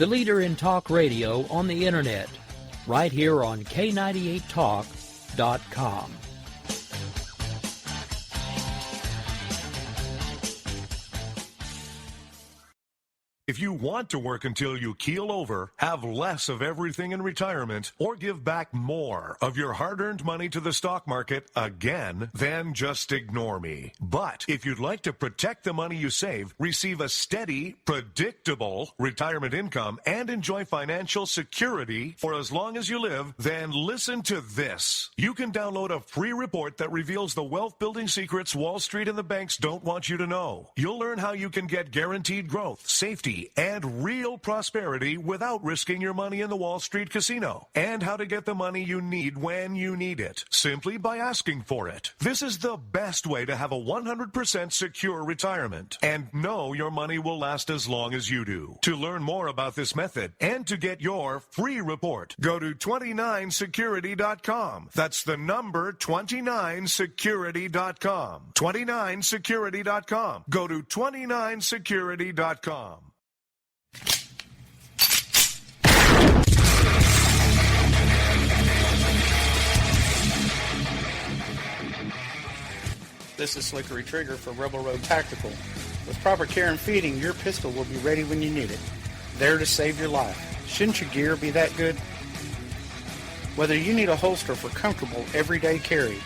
the leader in talk radio on the Internet, right here on K98Talk.com. If you want to work until you keel over, have less of everything in retirement, or give back more of your hard-earned money to the stock market again, then just ignore me. But if you'd like to protect the money you save, receive a steady, predictable retirement income, and enjoy financial security for as long as you live, then listen to this. You can download a free report that reveals the wealth-building secrets Wall Street and the banks don't want you to know. You'll learn how you can get guaranteed growth, safety, and real prosperity without risking your money in the Wall Street casino, and how to get the money you need when you need it, simply by asking for it. This is the best way to have a 100% secure retirement and know your money will last as long as you do. To learn more about this method and to get your free report, go to 29security.com. That's the number 29security.com. 29security.com. Go to 29security.com. This is Slickery Trigger for Rebel Road Tactical. With proper care and feeding, your pistol will be ready when you need it. There to save your life. Shouldn't your gear be that good? Whether you need a holster for comfortable everyday carry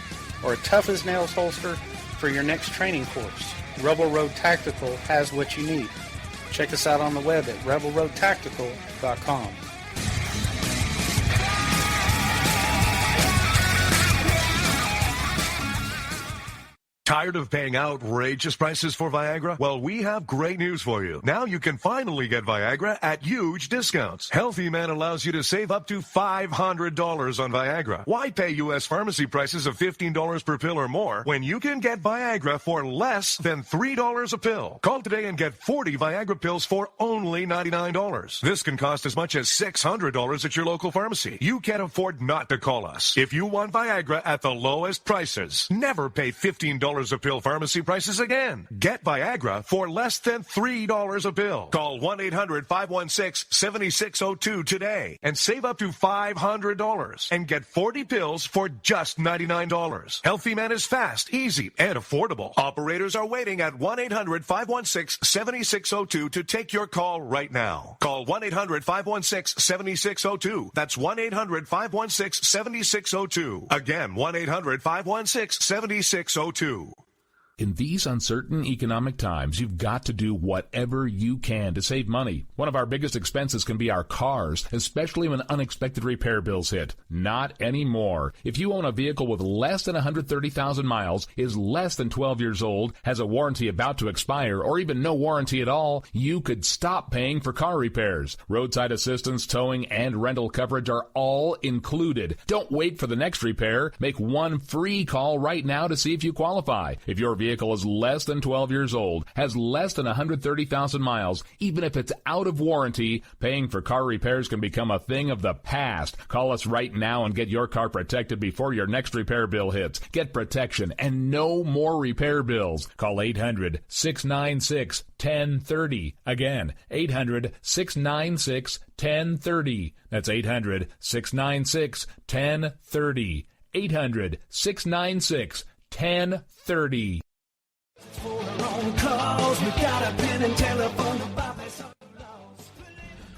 or a tough-as-nails holster for your next training course, Rebel Road Tactical has what you need. Check us out on the web at rebelroadtactical.com. Tired of paying outrageous prices for Viagra? Well, we have great news for you. Now you can finally get Viagra at huge discounts. Healthy Man allows you to save up to $500 on Viagra. Why pay U.S. pharmacy prices of $15 per pill or more when you can get Viagra for less than $3 a pill? Call today and get 40 Viagra pills for only $99. This can cost as much as $600 at your local pharmacy. You can't afford not to call us. If you want Viagra at the lowest prices, never pay $15 a pill pharmacy prices again. Get Viagra for less than $3 a pill. Call 1-800-516-7602 today and save up to $500 and get 40 pills for just $99. Healthy Man is fast, easy, and affordable. Operators are waiting at 1-800-516-7602 to take your call right now. Call 1-800-516-7602. That's 1-800-516-7602. Again, 1-800-516-7602. In these uncertain economic times, you've got to do whatever you can to save money. One of our biggest expenses can be our cars, especially when unexpected repair bills hit. Not anymore. If you own a vehicle with less than 130,000 miles, is less than 12 years old, has a warranty about to expire, or even no warranty at all, you could stop paying for car repairs. Roadside assistance, towing, and rental coverage are all included. Don't wait for the next repair. Make one free call right now to see if you qualify. If your vehicle is less than 12 years old, has less than 130,000 miles, even if it's out of warranty, paying for car repairs can become a thing of the past. Call us right now and get your car protected before your next repair bill hits. Get protection and no more repair bills. Call 800-696-1030. Again, 800-696-1030. That's 800-696-1030. 800-696-1030.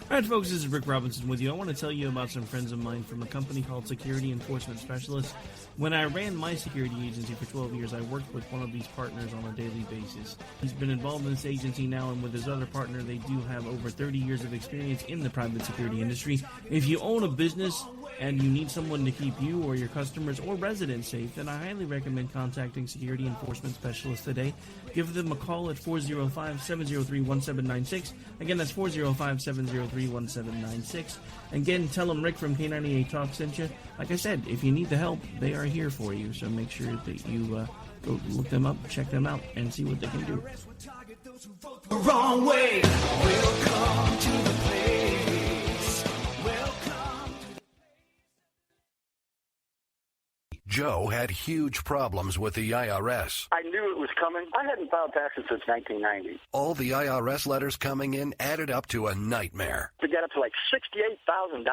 Alright folks, this is Rick Robinson with you. I want to tell you about some friends of mine from a company called Security Enforcement Specialists. When I ran my security agency for 12 years, I worked with one of these partners on a daily basis. He's been involved in this agency now, and with his other partner, they do have over 30 years of experience in the private security industry. If you own a business and you need someone to keep you or your customers or residents safe, then I highly recommend contacting Security Enforcement Specialists today. Give them a call at 405-703-1796. Again, that's 405-703-1796. Again, tell them Rick from K98 Talk sent you. Like I said, if you need the help, they are here for you. So make sure that you go look them up, check them out, and see what they can do. The wrong way. Welcome to the place. Welcome. Joe had huge problems with the IRS. I knew it was coming. I hadn't filed taxes since 1990. All the IRS letters coming in added up to a nightmare. To get up to like $68,000,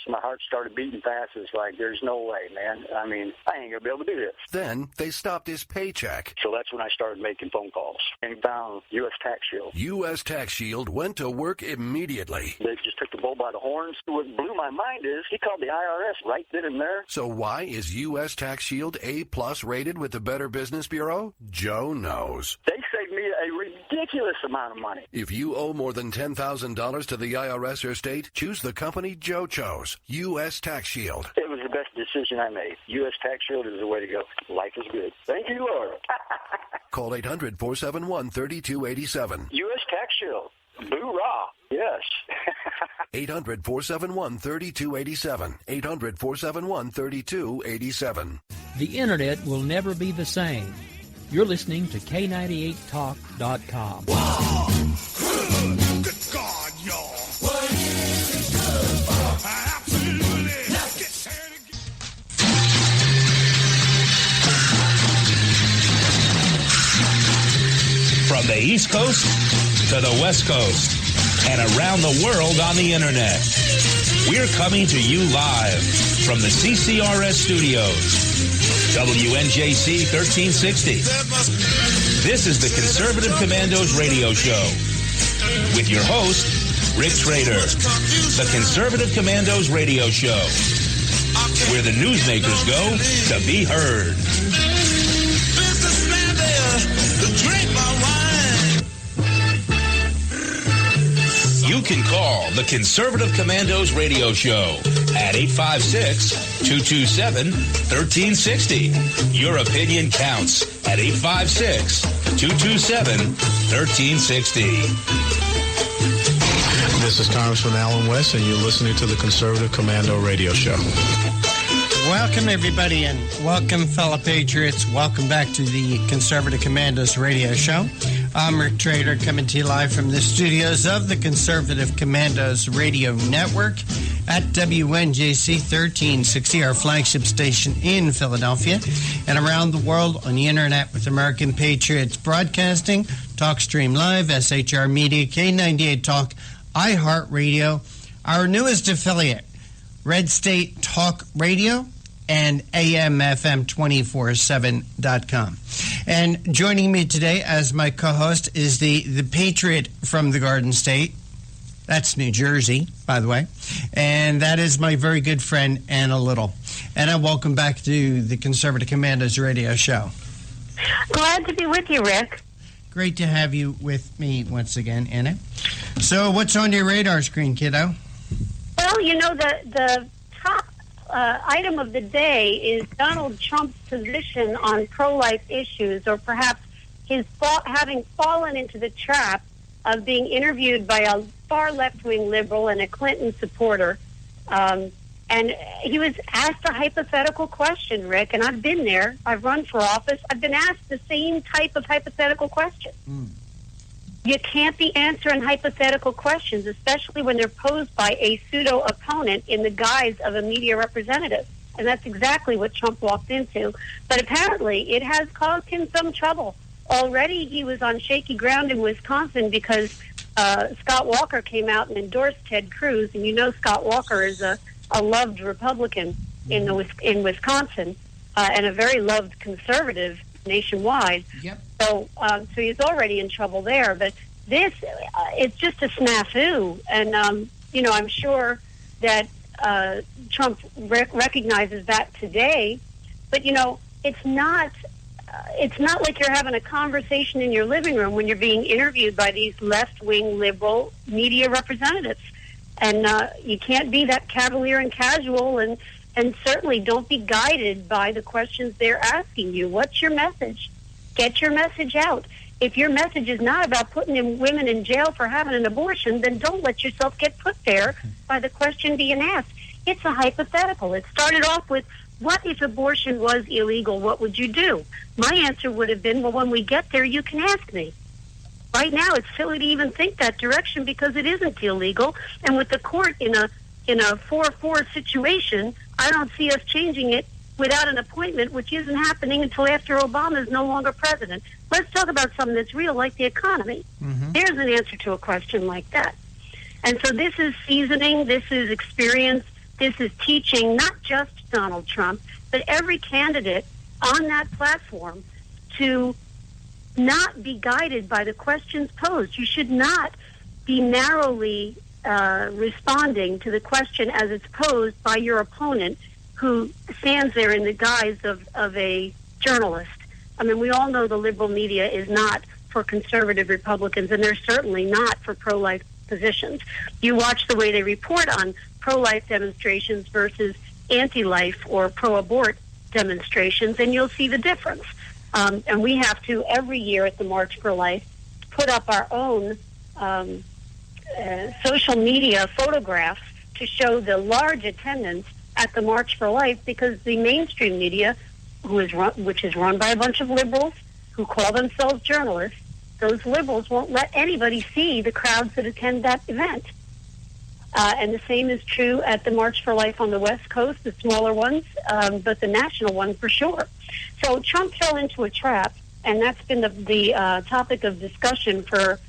my heart started beating fast. It's like, there's no way, man. I mean, I ain't going to be able to do this. Then they stopped his paycheck. So that's when I started making phone calls and found U.S. Tax Shield. U.S. Tax Shield went to work immediately. They just took the bull by the horns. What blew my mind is he called the IRS right then and there. So why is U.S. Tax Shield A+ rated with the Better Business Bureau? Joe knows. They saved me a ridiculous amount of money. If you owe more than $10,000 to the IRS or state, choose the company Joe chose, U.S. Tax Shield. It was the best decision I made. U.S. Tax Shield is the way to go. Life is good. Thank you, Lord. Call 800-471-3287. U.S. Tax Shield. Boo-rah. Yes. 800-471-3287. 800-471-3287. The Internet will never be the same. You're listening to K98Talk.com. Wow. Good God, y'all. What is it good for? Absolutely. Let's get started again. From the East Coast to the West Coast and around the world on the Internet, we're coming to you live from the CCRS studios. WNJC 1360. This is the Conservative Commandos radio show with your host, Rick Trader. The Conservative Commandos radio show, where the newsmakers go to be heard. Businessman there to drink my wine. You can call the Conservative Commandos radio show at 856-227-1360. Your opinion counts at 856-227-1360. This is Congressman Alan West, and you're listening to the Conservative Commando radio show. Welcome, everybody, and welcome, fellow patriots. Welcome back to the Conservative Commandos radio show. I'm Rick Trader, coming to you live from the studios of the Conservative Commandos radio network at WNJC 1360, our flagship station in Philadelphia, and around the world on the Internet with American Patriots Broadcasting, TalkStream Live, SHR Media, K98 Talk, iHeartRadio, our newest affiliate, Red State Talk Radio, and AMFM247.com. And joining me today as my co-host is the Patriot from the Garden State. That's New Jersey, by the way. And that is my very good friend, Anna Little. Anna, welcome back to the Conservative Commandos radio show. Glad to be with you, Rick. Great to have you with me once again, Anna. So what's on your radar screen, kiddo? Well, you know, the top item of the day is Donald Trump's position on pro-life issues, or perhaps his having fallen into the trap of being interviewed by a far left-wing liberal and a Clinton supporter. And he was asked a hypothetical question, Rick, and I've been there. I've run for office. I've been asked the same type of hypothetical question. You can't be answering hypothetical questions, especially when they're posed by a pseudo-opponent in the guise of a media representative. And that's exactly what Trump walked into. But apparently it has caused him some trouble. Already he was on shaky ground in Wisconsin because Scott Walker came out and endorsed Ted Cruz. And you know Scott Walker is a loved Republican in Wisconsin and a very loved conservative nationwide. Yep. So he's already in trouble there. But this, it's just a snafu. And, you know, I'm sure that Trump recognizes that today. But, you know, it's not like you're having a conversation in your living room when you're being interviewed by these left-wing liberal media representatives. And you can't be that cavalier and casual, and certainly don't be guided by the questions they're asking you. What's your message? Get your message out. If your message is not about putting women in jail for having an abortion, then don't let yourself get put there by the question being asked. It's a hypothetical. It started off with, what if abortion was illegal? What would you do? My answer would have been, well, when we get there, you can ask me. Right now, it's silly to even think that direction because it isn't illegal. And with the court in a 4-4 situation, I don't see us changing it without an appointment, which isn't happening until after Obama is no longer president. Let's talk about something that's real, like the economy. There's an answer to a question like that. And so this is seasoning, this is experience, this is teaching not just Donald Trump, but every candidate on that platform to not be guided by the questions posed. You should not be narrowly responding to the question as it's posed by your opponent, who stands there in the guise of a journalist. I mean, we all know the liberal media is not for conservative Republicans, and they're certainly not for pro-life positions. You watch the way they report on pro-life demonstrations versus anti-life or pro-abort demonstrations, and you'll see the difference. And we have to, every year at the March for Life, put up our own social media photographs to show the large attendance at the March for Life, because the mainstream media, which is run by a bunch of liberals who call themselves journalists, those liberals won't let anybody see the crowds that attend that event. And the same is true at the March for Life on the West Coast, the smaller ones, but the national one for sure. So Trump fell into a trap, and that's been the topic of discussion for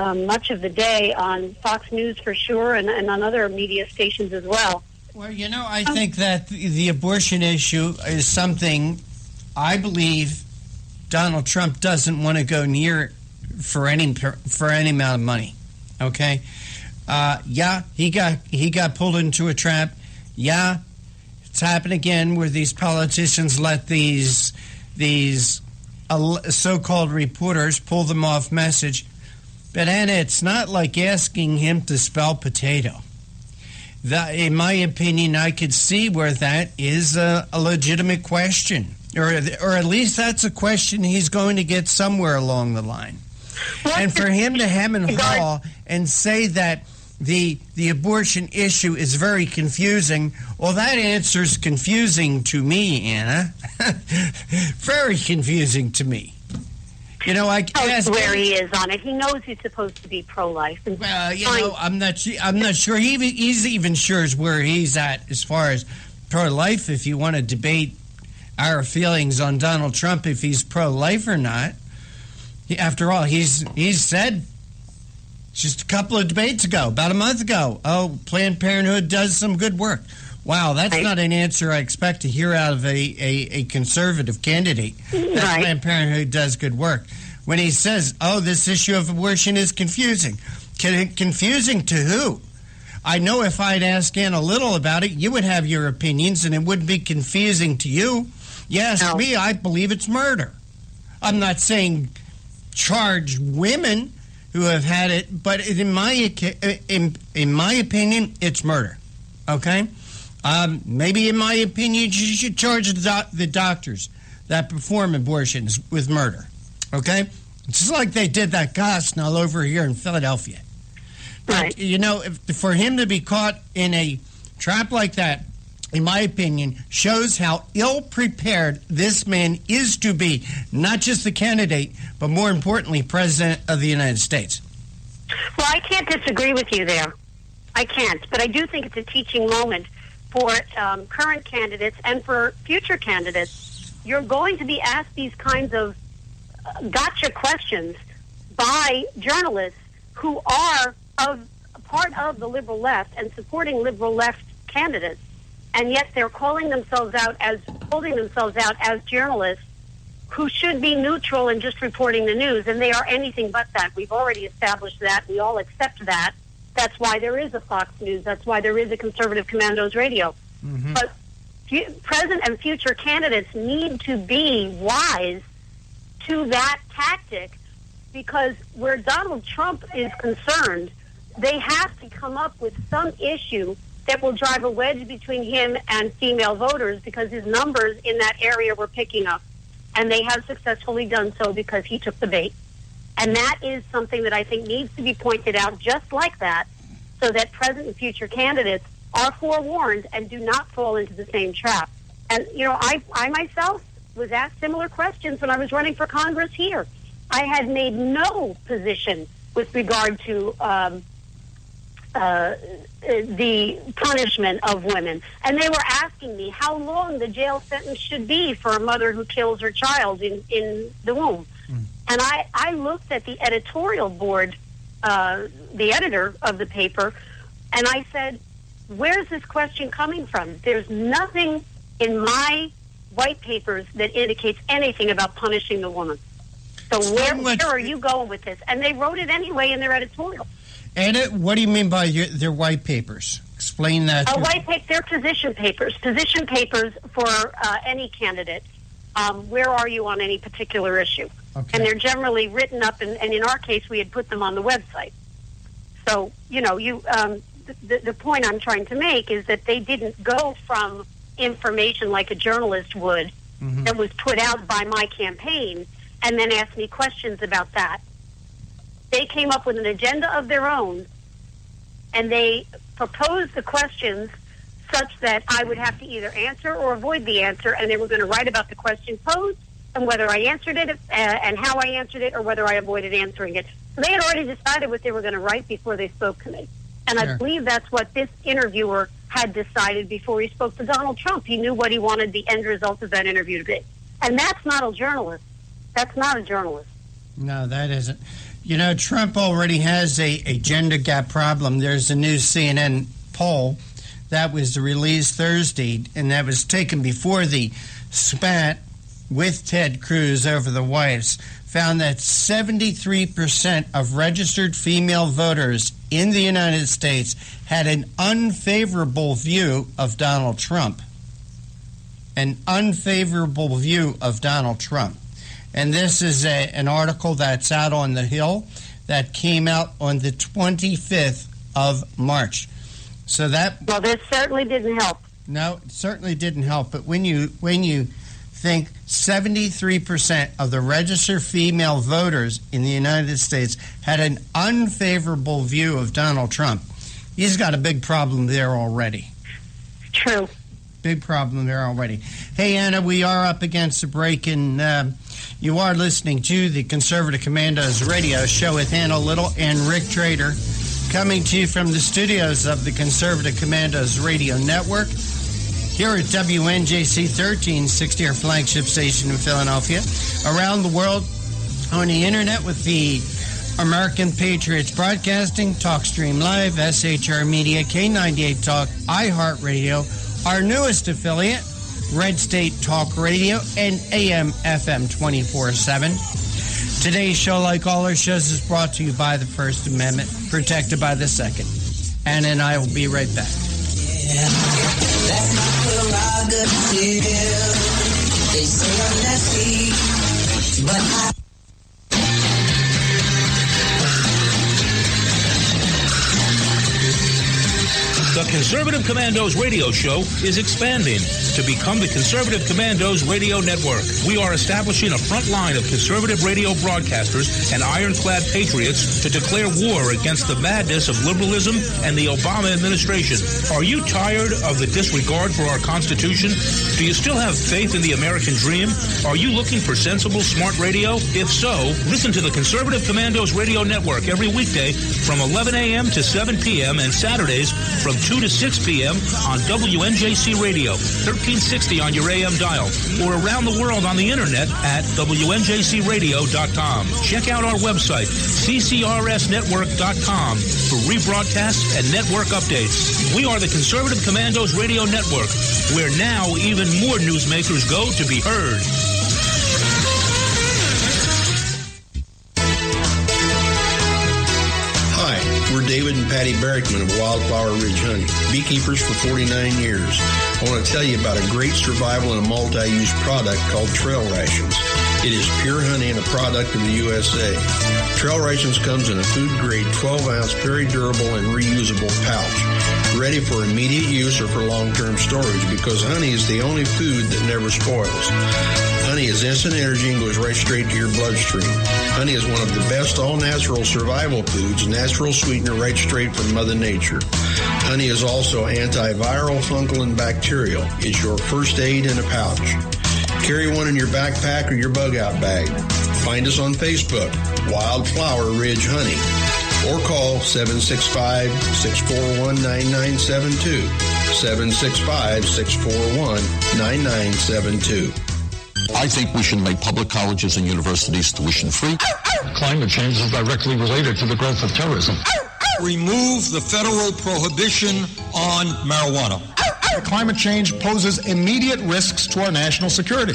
much of the day on Fox News for sure, and on other media stations as well. Well, you know, I think that the abortion issue is something I believe Donald Trump doesn't want to go near for any amount of money. Okay, yeah, he got pulled into a trap. Yeah, it's happened again where these politicians let these so-called reporters pull them off message. But Anna, it's not like asking him to spell potato. In my opinion, I could see where that is a legitimate question, or at least that's a question he's going to get somewhere along the line. And for him to hem and haw and say that the abortion issue is very confusing, well, that answer's confusing to me, Anna. Very confusing to me. You know, I guess where he is on it. He knows he's supposed to be pro-life. Well, you know, I'm not sure he's even sure where he's at as far as pro-life. If you want to debate our feelings on Donald Trump, if he's pro-life or not, after all, he's said just a couple of debates ago, about a month ago, oh, Planned Parenthood does some good work. Wow, that's not an answer I expect to hear out of a conservative candidate. That Planned Parenthood does good work. When he says, oh, this issue of abortion is confusing. Confusing to who? I know if I'd ask Ann a little about it, you would have your opinions, and it wouldn't be confusing to you. You ask me, I believe it's murder. I'm not saying charge women who have had it, but in my opinion, it's murder. Okay? Maybe in my opinion, you should charge the doctors that perform abortions with murder. Okay? It's just like they did that Gosnell over here in Philadelphia. But, you know, for him to be caught in a trap like that, in my opinion, shows how ill-prepared this man is to be, not just the candidate, but more importantly, President of the United States. Well, I can't disagree with you there. I can't. But I do think it's a teaching moment for current candidates and for future candidates. You're going to be asked these kinds of gotcha questions by journalists who are part of the liberal left and supporting liberal left candidates, and yet they're holding themselves out as journalists who should be neutral and just reporting the news, and they are anything but that. We've already established that. We all accept that. That's why there is a Fox News. That's why there is a Conservative Commandos radio. Mm-hmm. But present and future candidates need to be wise to that tactic, because where Donald Trump is concerned, they have to come up with some issue that will drive a wedge between him and female voters, because his numbers in that area were picking up. And they have successfully done so because he took the bait. And that is something that I think needs to be pointed out just like that, so that present and future candidates are forewarned and do not fall into the same trap. And, you know, I myself was asked similar questions when I was running for Congress here. I had made no position with regard to the punishment of women. And they were asking me how long the jail sentence should be for a mother who kills her child in the womb. And I looked at the editorial board, the editor of the paper, and I said, where's this question coming from? There's nothing in my white papers that indicates anything about punishing the woman. So where are you going with this? And they wrote it anyway in their editorial. Edit, what do you mean by their white papers? Explain that. They're position papers for any candidate. Where are you on any particular issue? Okay. And they're generally written up, and in our case, we had put them on the website. So, the point I'm trying to make is that they didn't go from information like a journalist would that was put out by my campaign and then ask me questions about that. They came up with an agenda of their own, and they proposed the questions such that I would have to either answer or avoid the answer, and they were going to write about the question posed and whether I answered it and how I answered it or whether I avoided answering it. So they had already decided what they were going to write before they spoke to me. And I believe that's what this interviewer had decided before he spoke to Donald Trump. He knew what he wanted the end result of that interview to be. And that's not a journalist. That's not a journalist. No, that isn't. Trump already has a gender gap problem. There's a new CNN poll that was released Thursday, and that was taken before the spat with Ted Cruz over the wives, found that 73% of registered female voters in the United States had an unfavorable view of Donald Trump. An unfavorable view of Donald Trump. And this is an article that's out on the Hill that came out on the 25th of March. So well, this certainly didn't help. No, it certainly didn't help. But when you think 73% of the registered female voters in the United States had an unfavorable view of Donald Trump, he's got a big problem there already. True. Big problem there already. Hey, Anna, we are up against the break, and you are listening to the Conservative Commandos radio show with Anna Little and Rick Trader, coming to you from the studios of the Conservative Commandos radio network here at WNJC 1360, our flagship station in Philadelphia. Around the world on the internet with the American Patriots Broadcasting, TalkStream Live, SHR Media, K98 Talk, iHeartRadio, our newest affiliate, Red State Talk Radio, and AM FM 24/7. Today's show, like all our shows, is brought to you by the First Amendment, protected by the Second. Anna and I will be right back. That's my prerogative. They say I'm nasty, but I... The Conservative Commandos radio show is expanding to become the Conservative Commandos radio network. We are establishing a front line of conservative radio broadcasters and ironclad patriots to declare war against the madness of liberalism and the Obama administration. Are you tired of the disregard for our Constitution? Do you still have faith in the American dream? Are you looking for sensible, smart radio? If so, listen to the Conservative Commandos radio network every weekday from 11 a.m. to 7 p.m. and Saturdays from 2 to 6 p.m. on WNJC Radio, 1360 on your AM dial, or around the world on the internet at WNJCradio.com. Check out our website, CCRSnetwork.com, for rebroadcasts and network updates. We are the Conservative Commandos Radio Network, where now even more newsmakers go to be heard. We're David and Patty Barrickman of Wildflower Ridge Honey, beekeepers for 49 years. I want to tell you about a great survival and multi-use product called Trail Rations. It is pure honey and a product of the USA. Trail Rations comes in a food-grade 12-ounce, very durable and reusable pouch, ready for immediate use or for long-term storage, because honey is the only food that never spoils. Honey is instant energy and goes right straight to your bloodstream. Honey is one of the best all-natural survival foods, natural sweetener right straight from Mother Nature. Honey is also antiviral, fungal, and bacterial. It's your first aid in a pouch. Carry one in your backpack or your bug-out bag. Find us on Facebook, Wildflower Ridge Honey. or call 765-641-9972. 765-641-9972. I think we should make public colleges and universities tuition-free. Climate change is directly related to the growth of terrorism. Remove the federal prohibition on marijuana. Climate change poses immediate risks to our national security.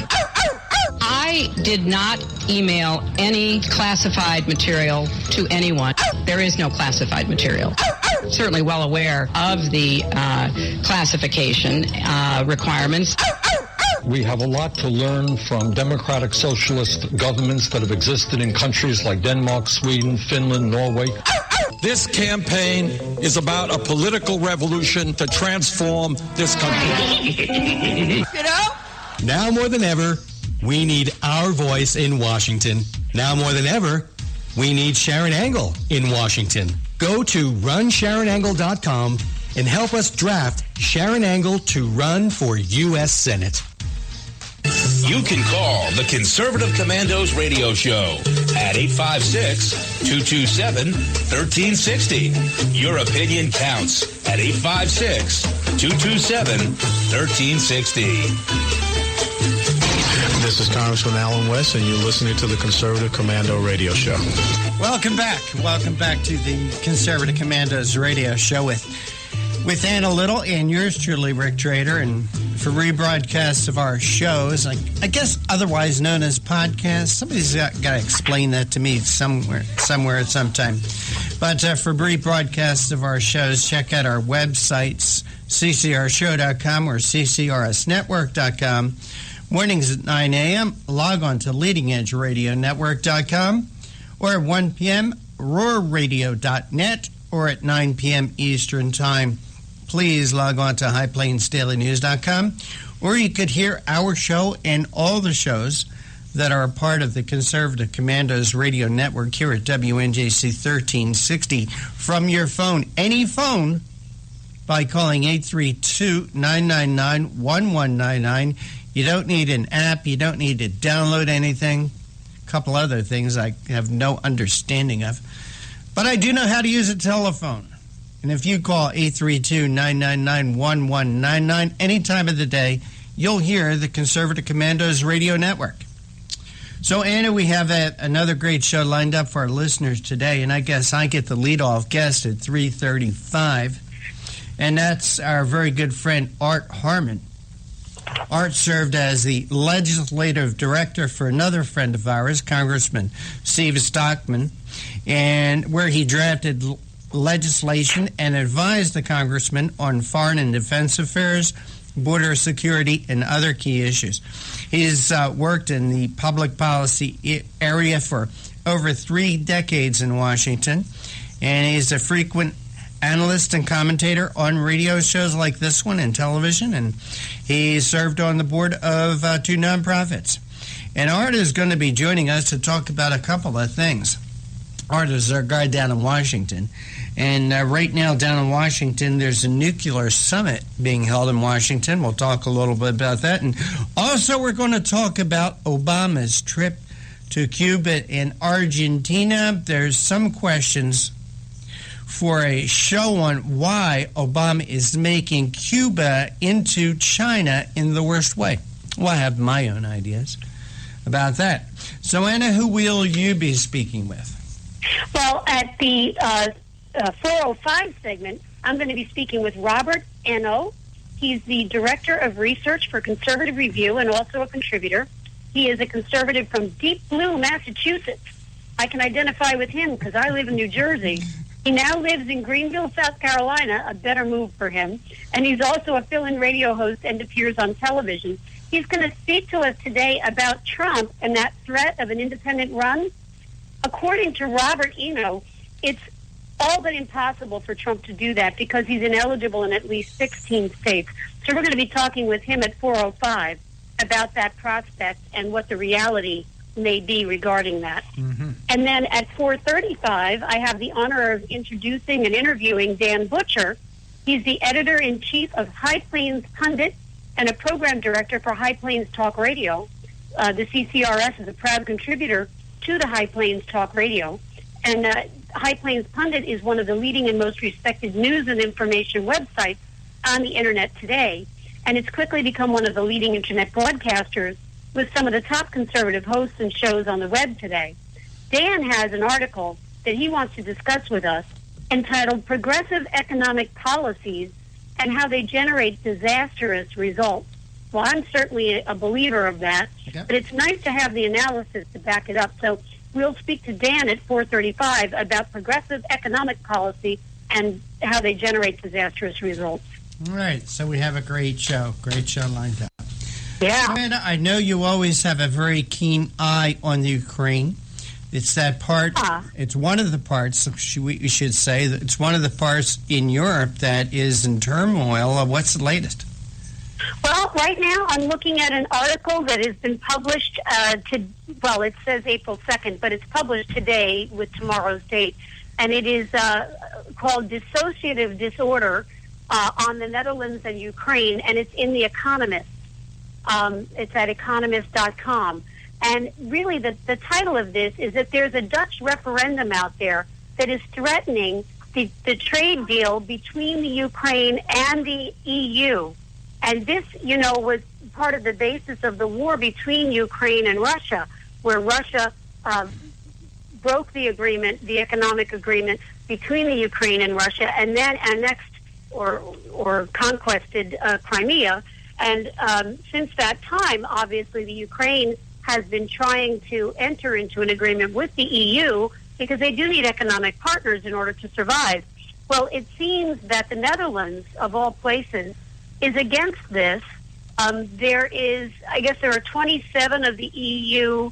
I did not email any classified material to anyone. There is no classified material. Certainly well aware of the classification requirements. We have a lot to learn from democratic socialist governments that have existed in countries like Denmark, Sweden, Finland, Norway. This campaign is about a political revolution to transform this country. You know? Now more than ever, we need our voice in Washington. Now more than ever, we need Sharon Angle in Washington. Go to runsharonangle.com and help us draft Sharon Angle to run for U.S. Senate. You can call the Conservative Commandos radio show at 856-227-1360. Your opinion counts at 856-227-1360. This is Congressman Alan West, and you're listening to the Conservative Commando radio show. Welcome back. Welcome back to the Conservative Commandos radio show with Anna Little and yours truly, Rick Trader, and for rebroadcasts of our shows, I guess otherwise known as podcasts. Somebody's got to explain that to me somewhere at some time. But for rebroadcasts of our shows, check out our websites, ccrshow.com or ccrsnetwork.com. Mornings at 9 a.m., log on to leadingedgeradionetwork.com, or at 1 p.m., roarradio.net, or at 9 p.m. Eastern Time. Please log on to highplainsdailynews.com, or you could hear our show and all the shows that are a part of the Conservative Commandos radio network here at WNJC 1360 from your phone, any phone, by calling 832-999-1199. You don't need an app. You don't need to download anything. A couple other things I have no understanding of. But I do know how to use a telephone. And if you call 832-999-1199 any time of the day, you'll hear the Conservative Commandos radio network. So, Anna, we have another great show lined up for our listeners today, and I guess I get the lead-off guest at 3:35, and that's our very good friend Art Harmon. Art served as the legislative director for another friend of ours, Congressman Steve Stockman, and where he drafted legislation and advised the congressman on foreign and defense affairs, border security, and other key issues. He's worked in the public policy area for over 3 decades in Washington, and he's a frequent analyst and commentator on radio shows like this one and television, and he served on the board of 2 nonprofits. And Art is going to be joining us to talk about a couple of things. Art is our guy down in Washington. And right now down in Washington, there's a nuclear summit being held in Washington. We'll talk a little bit about that. And also we're going to talk about Obama's trip to Cuba and Argentina. There's some questions for a show on why Obama is making Cuba into China in the worst way. Well, I have my own ideas about that. So, Anna, who will you be speaking with? Well, at the 405 segment, I'm going to be speaking with Robert Eno. He's the Director of Research for Conservative Review and also a contributor. He is a conservative from Deep Blue, Massachusetts. I can identify with him because I live in New Jersey. He now lives in Greenville, South Carolina, a better move for him. And he's also a fill-in radio host and appears on television. He's going to speak to us today about Trump and that threat of an independent run. According to Robert Eno, it's all but impossible for Trump to do that because he's ineligible in at least 16 states. So we're going to be talking with him at 4:05 about that prospect and what the reality may be regarding that. Mm-hmm. And then at 4:35, I have the honor of introducing and interviewing Dan Butcher. He's the editor-in-chief of High Plains Pundit and a program director for High Plains Talk Radio. The CCRS is a proud contributor to the High Plains Talk Radio. And High Plains Pundit is one of the leading and most respected news and information websites on the Internet today, and it's quickly become one of the leading Internet broadcasters with some of the top conservative hosts and shows on the web today. Dan has an article that he wants to discuss with us entitled Progressive Economic Policies and How They Generate Disastrous Results. Well, I'm certainly a believer of that, but it's nice to have the analysis to back it up. So we'll speak to Dan at 4:35 about progressive economic policy and how they generate disastrous results. All right, so we have a great show lined up. Yeah. Amanda, I know you always have a very keen eye on the Ukraine. It's that part, it's one of the parts, we should say, that it's one of the parts in Europe that is in turmoil. What's the latest? Well, right now I'm looking at an article that has been published, it says April 2nd, but it's published today with tomorrow's date. And it is called Dissociative Disorder on the Netherlands and Ukraine, and it's in The Economist. It's at economist.com. And really the title of this is that there's a Dutch referendum out there that is threatening the trade deal between the Ukraine and the EU. And this, was part of the basis of the war between Ukraine and Russia, where Russia broke the agreement, the economic agreement between the Ukraine and Russia, and then annexed or conquested Crimea. And since that time, obviously, the Ukraine has been trying to enter into an agreement with the EU because they do need economic partners in order to survive. Well, it seems that the Netherlands, of all places, is against this. There are 27 of the EU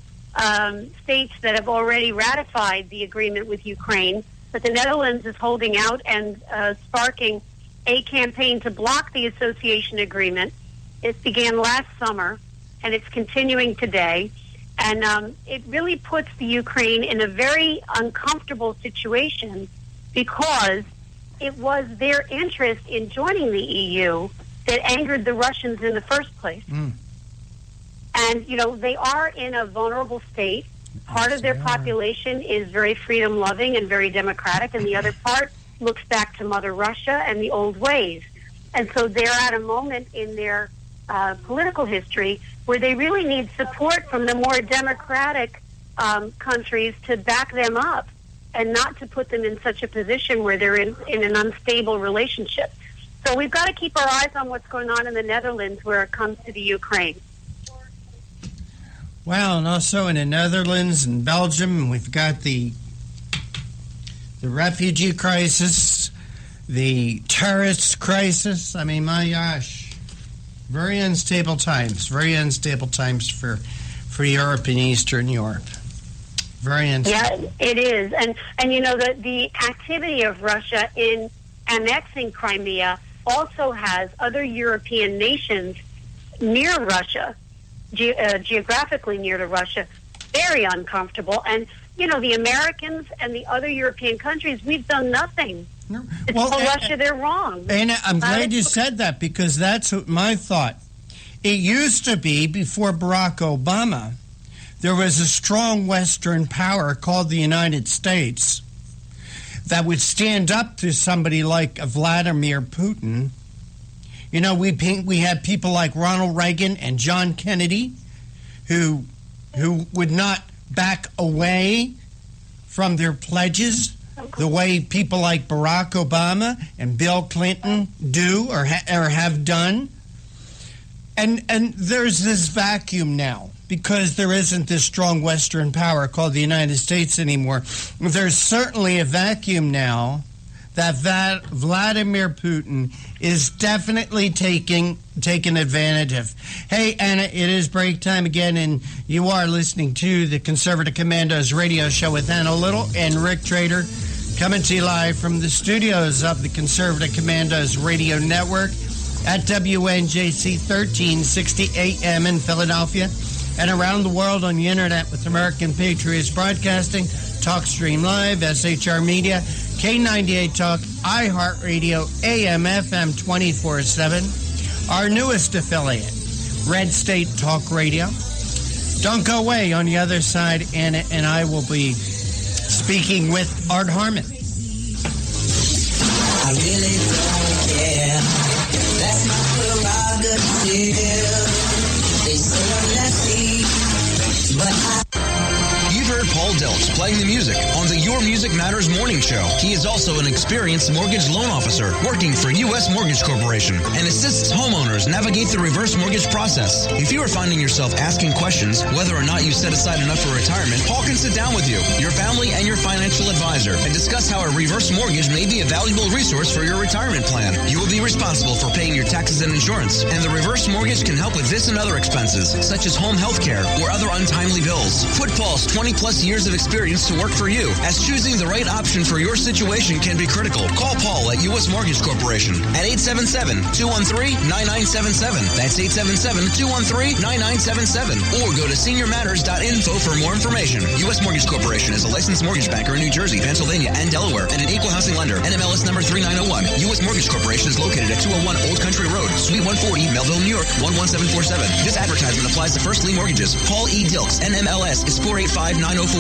states that have already ratified the agreement with Ukraine, but the Netherlands is holding out and sparking a campaign to block the association agreement. It began last summer, and it's continuing today. And it really puts the Ukraine in a very uncomfortable situation because it was their interest in joining the EU that angered the Russians in the first place. And, they are in a vulnerable state. Part of their population is very freedom-loving and very democratic, and the other part looks back to Mother Russia and the old ways. And so they're at a moment in their political history where they really need support from the more democratic countries to back them up and not to put them in such a position where they're in an unstable relationship. So we've got to keep our eyes on what's going on in the Netherlands where it comes to the Ukraine. Well, and also in the Netherlands and Belgium, we've got the refugee crisis, the terrorist crisis. I mean, my gosh. Very unstable times for Europe and Eastern Europe. Very unstable. Yeah, it is. And the activity of Russia in annexing Crimea also has other European nations near Russia, geographically near to Russia, very uncomfortable. And, the Americans and the other European countries, we've done nothing. To tell Russia they're wrong. And I'm glad you said that because that's what my thought. It used to be, before Barack Obama, there was a strong Western power called the United States that would stand up to somebody like Vladimir Putin. We had people like Ronald Reagan and John Kennedy who would not back away from their pledges the way people like Barack Obama and Bill Clinton do or have done. And there's this vacuum now because there isn't this strong Western power called the United States anymore. There's certainly a vacuum now that Vladimir Putin is definitely taking advantage of. Hey, Anna, it is break time again, and you are listening to the Conservative Commandos radio show with Anna Little and Rick Trader, coming to you live from the studios of the Conservative Commandos radio network at WNJC 1360 AM in Philadelphia and around the world on the internet with American Patriots Broadcasting, TalkStream Live, SHR Media, K98 Talk, iHeartRadio, AM, FM 24/7, our newest affiliate, Red State Talk Radio. Don't go away. On the other side, Anna and I will be speaking with Art Harmon. I really don't care. That's my prerogative. They say I'm nasty, but You've heard Paul Dilks playing the music on the Your Music Matters morning show. He is also an experienced mortgage loan officer working for U.S. Mortgage Corporation and assists homeowners navigate the reverse mortgage process. If you are finding yourself asking questions whether or not you set aside enough for retirement, Paul can sit down with you, your family, and your financial advisor and discuss how a reverse mortgage may be a valuable resource for your retirement plan. You will be responsible for paying your taxes and insurance, and the reverse mortgage can help with this and other expenses, such as home health care or other untimely bills. Put Paul's 20-plus years of experience to work for you, as choosing the right option for your situation can be critical. Call Paul at U.S. Mortgage Corporation at 877-213-9977. That's 877-213-9977. Or go to seniormatters.info for more information. U.S. Mortgage Corporation is a licensed mortgage banker in New Jersey, Pennsylvania, and Delaware, and an equal housing lender. NMLS number 3901. U.S. Mortgage Corporation is located at 201 Old Country Road, Suite 140, Melville, New York, 11747. This advertisement applies to first lien mortgages. Paul E. Dilks, NMLS is 485904.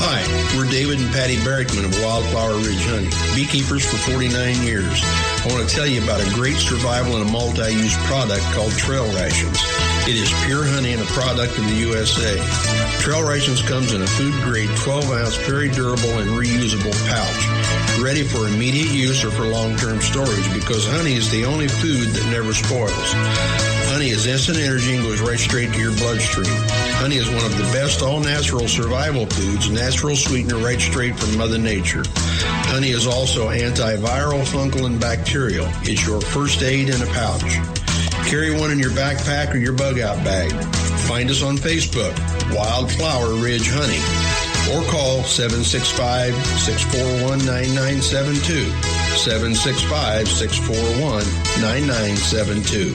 Hi, we're David and Patty Barrickman of Wildflower Ridge Honey, beekeepers for 49 years. I want to tell you about a great survival and a multi-use product called Trail Rations. It is pure honey and a product of the USA. Trail Rations comes in a food-grade 12-ounce, very durable and reusable pouch, ready for immediate use or for long-term storage because honey is the only food that never spoils. Honey is instant energy and goes right straight to your bloodstream. Honey is one of the best all-natural survival foods, natural sweetener right straight from Mother Nature. Honey is also antiviral, fungal, and bacterial. It's your first aid in a pouch. Carry one in your backpack or your bug-out bag. Find us on Facebook, Wildflower Ridge Honey, or call 765-641-9972, 765-641-9972.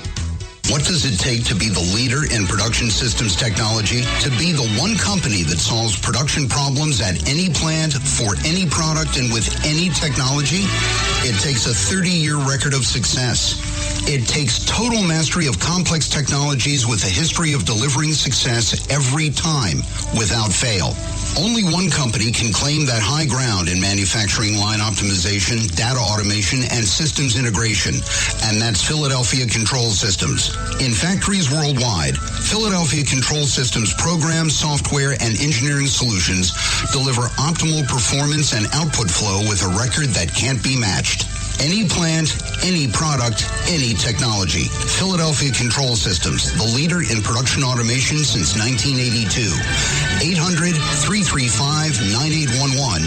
What does it take to be the leader in production systems technology? To be the one company that solves production problems at any plant, for any product, and with any technology? It takes a 30-year record of success. It takes total mastery of complex technologies with a history of delivering success every time, without fail. Only one company can claim that high ground in manufacturing line optimization, data automation, and systems integration, and that's Philadelphia Control Systems. In factories worldwide, Philadelphia Control Systems programs, software, and engineering solutions deliver optimal performance and output flow with a record that can't be matched. Any plant, any product, any technology. Philadelphia Control Systems, the leader in production automation since 1982. 800-335-9811.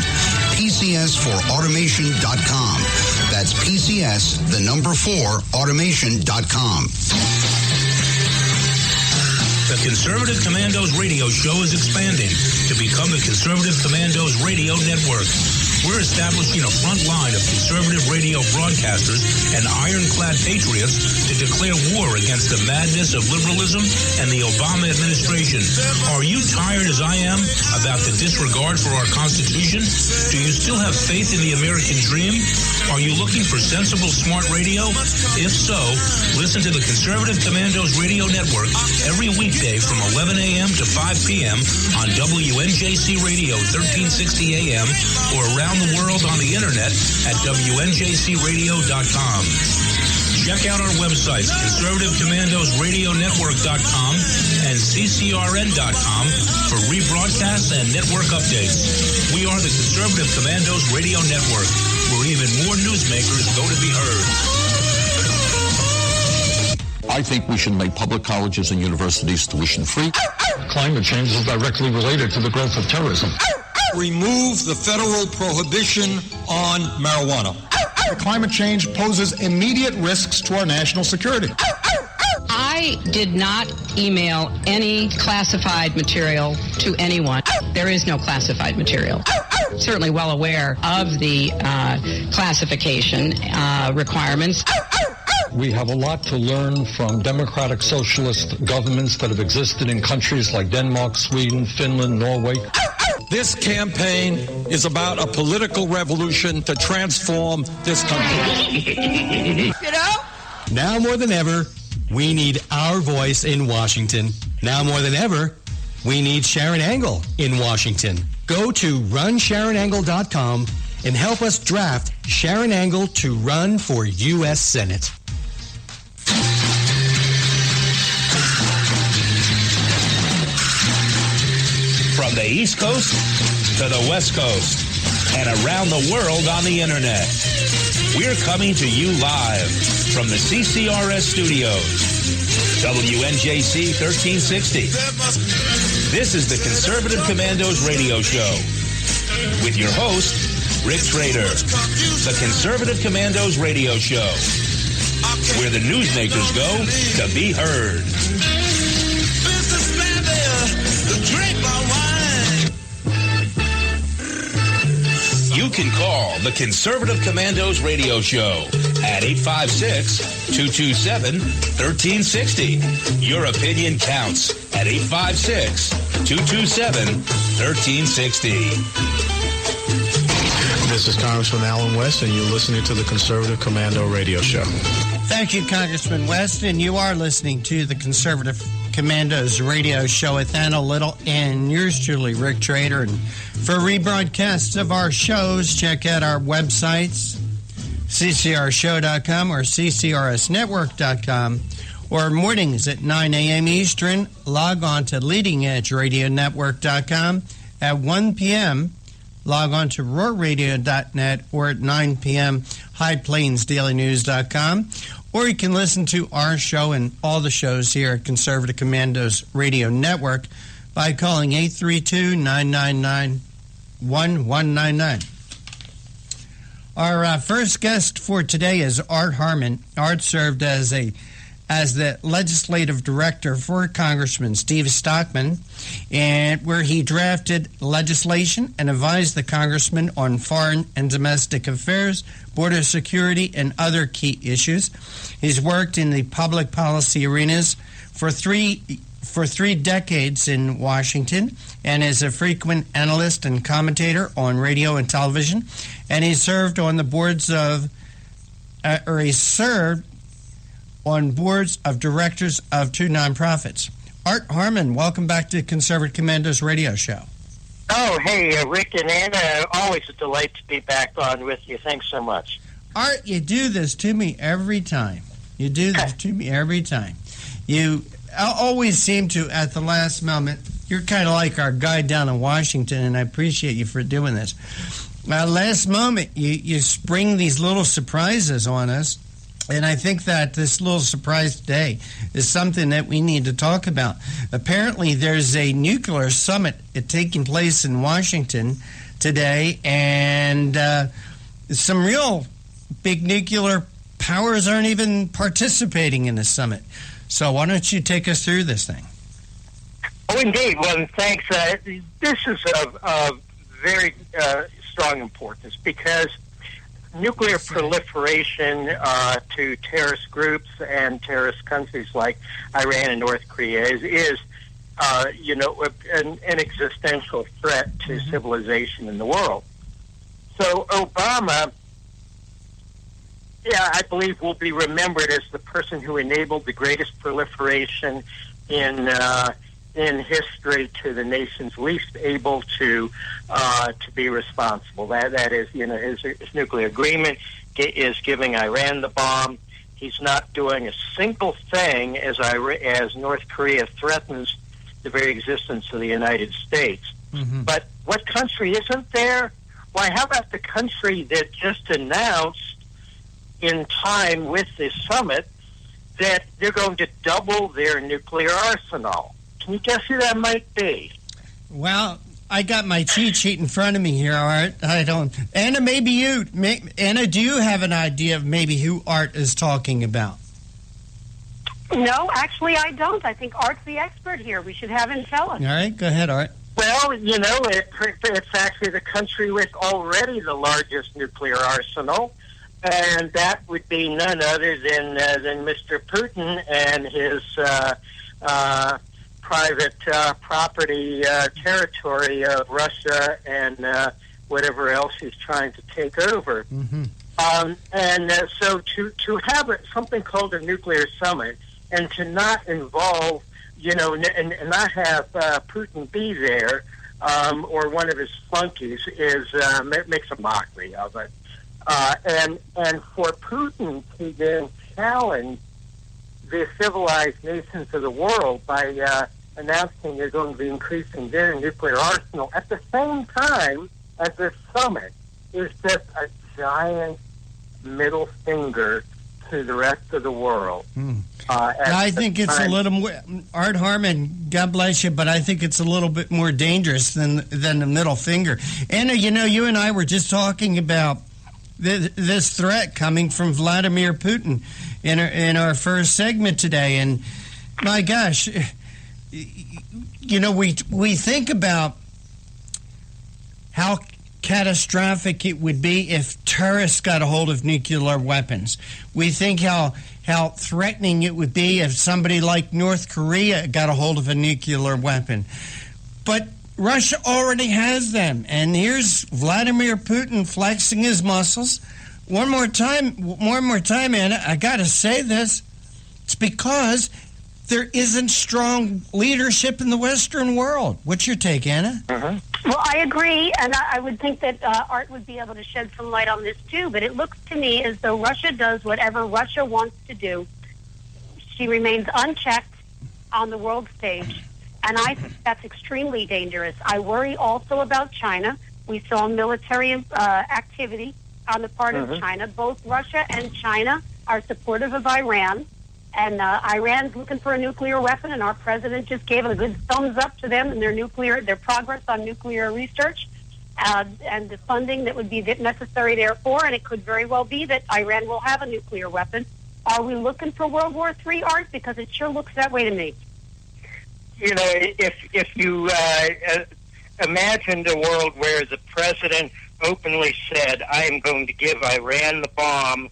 PCS4automation.com. That's PCS, the number 4, automation.com. The Conservative Commandos radio show is expanding to become the Conservative Commandos Radio Network. We're establishing a front line of conservative radio broadcasters and ironclad patriots to declare war against the madness of liberalism and the Obama administration. Are you tired, as I am, about the disregard for our Constitution? Do you still have faith in the American dream? Are you looking for sensible, smart radio? If so, listen to the Conservative Commandos Radio Network every weekday from 11 a.m. to 5 p.m. on WNJC Radio 1360 a.m. or around the world on the internet at WNJCradio.com. Check out our websites, ConservativeCommandosRadioNetwork.com and CCRN.com for rebroadcasts and network updates. We are the Conservative Commandos Radio Network, where even more newsmakers go to be heard. I think we should make public colleges and universities tuition-free. Climate change is directly related to the growth of terrorism. Remove the federal prohibition on marijuana. The climate change poses immediate risks to our national security. I did not email any classified material to anyone. There is no classified material. Certainly well aware of the classification requirements. We have a lot to learn from democratic socialist governments that have existed in countries like Denmark, Sweden, Finland, Norway. This campaign is about a political revolution to transform this country. You know? Now more than ever, we need our voice in Washington. Now more than ever, we need Sharon Angle in Washington. Go to runsharonangle.com and help us draft Sharon Angle to run for U.S. Senate. From the East Coast to the West Coast and around the world on the Internet, we're coming to you live from the CCRS studios. WNJC 1360. This is the Conservative Commandos radio show with your host, Rick Trader. The Conservative Commandos radio show, where the newsmakers go to be heard. You can call the Conservative Commandos radio show at 856-227-1360. Your opinion counts at 856-227-1360. This is Congressman Alan West, and you're listening to the Conservative Commando radio show. Thank you, Congressman West, and you are listening to the Conservative Commandos radio show with Anna Little and yours truly, Rick Trader. And for rebroadcasts of our shows, check out our websites, ccrshow.com or ccrsnetwork.com, or mornings at 9 a.m. Eastern, log on to leadingedgeradionetwork.com. At 1 p.m., log on to roarradio.net, or at 9 p.m., highplainsdailynews.com. Or you can listen to our show and all the shows here at Conservative Commandos Radio Network by calling 832-999-1199. Our first guest for today is Art Harmon. Art served as the legislative director for Congressman Steve Stockman, and where he drafted legislation and advised the congressman on foreign and domestic affairs, border security, and other key issues. He's worked in the public policy arenas for three decades in Washington, and is a frequent analyst and commentator on radio and television. And he served on the boards of, on boards of directors of two nonprofits. Art Harmon, welcome back to Conservative Commandos radio show. Oh, hey, Rick and Anna, always a delight to be back on with you. Thanks so much. Art, you do this to me every time. You do this to me every time. You always seem to, at the last moment, you're kind of like our guy down in Washington, and I appreciate you for doing this. Last moment, you spring these little surprises on us. And I think that this little surprise today is something that we need to talk about. Apparently, there's a nuclear summit taking place in Washington today, and some real big nuclear powers aren't even participating in the summit. So why don't you take us through this thing? Oh, indeed. Well, thanks. This is of very strong importance because nuclear proliferation to terrorist groups and terrorist countries like Iran and North Korea is an existential threat to civilization in the world. So Obama, I believe, will be remembered as the person who enabled the greatest proliferation in history to the nations least able to be responsible. That is, his nuclear agreement is giving Iran the bomb. He's not doing a single thing as North Korea threatens the very existence of the United States. Mm-hmm. But what country isn't there? Why, how about the country that just announced in time with this summit that they're going to double their nuclear arsenal? Can you guess who that might be? Well, I got my cheat sheet in front of me here, Art. I don't. Anna, maybe you. Anna, do you have an idea of maybe who Art is talking about? No, actually, I don't. I think Art's the expert here. We should have him tell us. All right, go ahead, Art. Well, it's actually the country with already the largest nuclear arsenal, and that would be none other than Mr. Putin and his private property territory of Russia and whatever else he's trying to take over. Mm-hmm. So to have something called a nuclear summit and to not involve and not have Putin be there, or one of his flunkies makes a mockery of it. And for Putin to then challenge the civilized nations of the world by announcing they're going to be increasing their nuclear arsenal at the same time as this summit is just a giant middle finger to the rest of the world. I think it's a little more, Art Harmon, God bless you, but I think it's a little bit more dangerous than the middle finger. Anna, you and I were just talking about this threat coming from Vladimir Putin in our first segment today, and my gosh, we think about how catastrophic it would be if terrorists got a hold of nuclear weapons. We think how threatening it would be if somebody like North Korea got a hold of a nuclear weapon. But Russia already has them, and here's Vladimir Putin flexing his muscles. One more time, Anna, I got to say this. It's because there isn't strong leadership in the Western world. What's your take, Anna? Well, I agree, and I would think that Art would be able to shed some light on this, too. But it looks to me as though Russia does whatever Russia wants to do. She remains unchecked on the world stage, and I think that's extremely dangerous. I worry also about China. We saw military activity on the part of China. Both Russia and China are supportive of Iran. And Iran's looking for a nuclear weapon, and our president just gave a good thumbs up to them and their progress on nuclear research and the funding that would be necessary therefore. And it could very well be that Iran will have a nuclear weapon. Are we looking for World War III, Art? Because it sure looks that way to me. If you imagined a world where the president openly said, "I am going to give Iran the bomb,"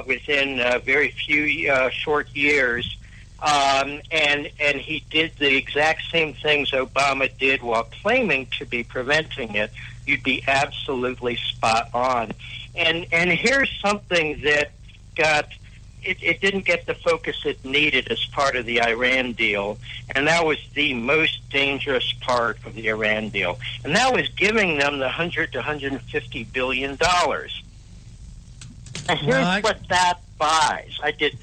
within very few short years, and he did the exact same things Obama did while claiming to be preventing it, you'd be absolutely spot on. And here's something that it didn't get the focus it needed as part of the Iran deal, and that was the most dangerous part of the Iran deal, and that was giving them the $100 to $150 billion. And here's what that buys. I did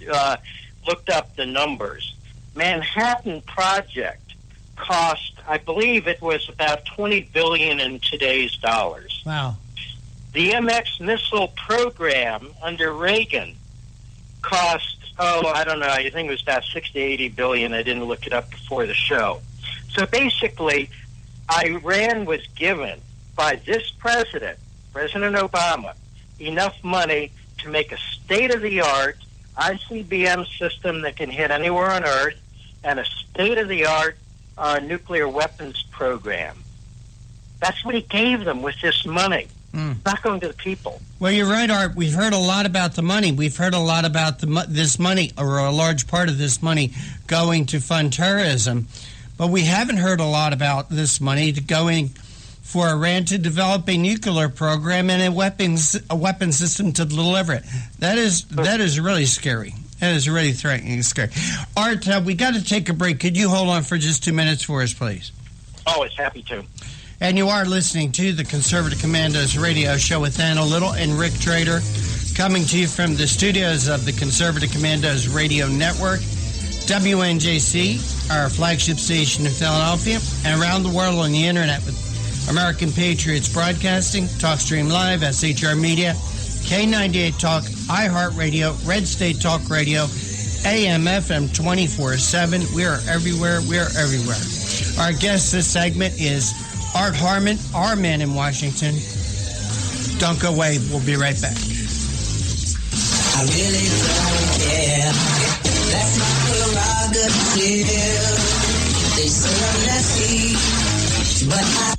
looked up the numbers. Manhattan Project cost, I believe it was about $20 billion in today's dollars. Wow. The MX missile program under Reagan cost, I don't know, I think it was about $60 to $80 billion. I didn't look it up before the show. So basically, Iran was given by this president, President Obama, enough money to make a state-of-the-art ICBM system that can hit anywhere on Earth and a state-of-the-art nuclear weapons program. That's what he gave them with this money. It's not going to the people. Well, you're right, Art. We've heard a lot about the money. We've heard a lot about this money, or a large part of this money, going to fund terrorism. But we haven't heard a lot about this money going for Iran to develop a nuclear program and a weapon system to deliver it. That is really scary. That is really threatening and scary. Art, we got to take a break. Could you hold on for just 2 minutes for us, please? Always happy to. And you are listening to the Conservative Commandos radio show with Anna Little and Rick Trader, coming to you from the studios of the Conservative Commandos radio network, WNJC, our flagship station in Philadelphia, and around the world on the internet with American Patriots Broadcasting, TalkStream Live, SHR Media, K98 Talk, iHeartRadio, Red State Talk Radio, AM, FM 24/7. We are everywhere. We are everywhere. Our guest this segment is Art Harmon, our man in Washington. Don't go away. We'll be right back. I really don't care. That's my prerogative. They say I'm nasty, but I...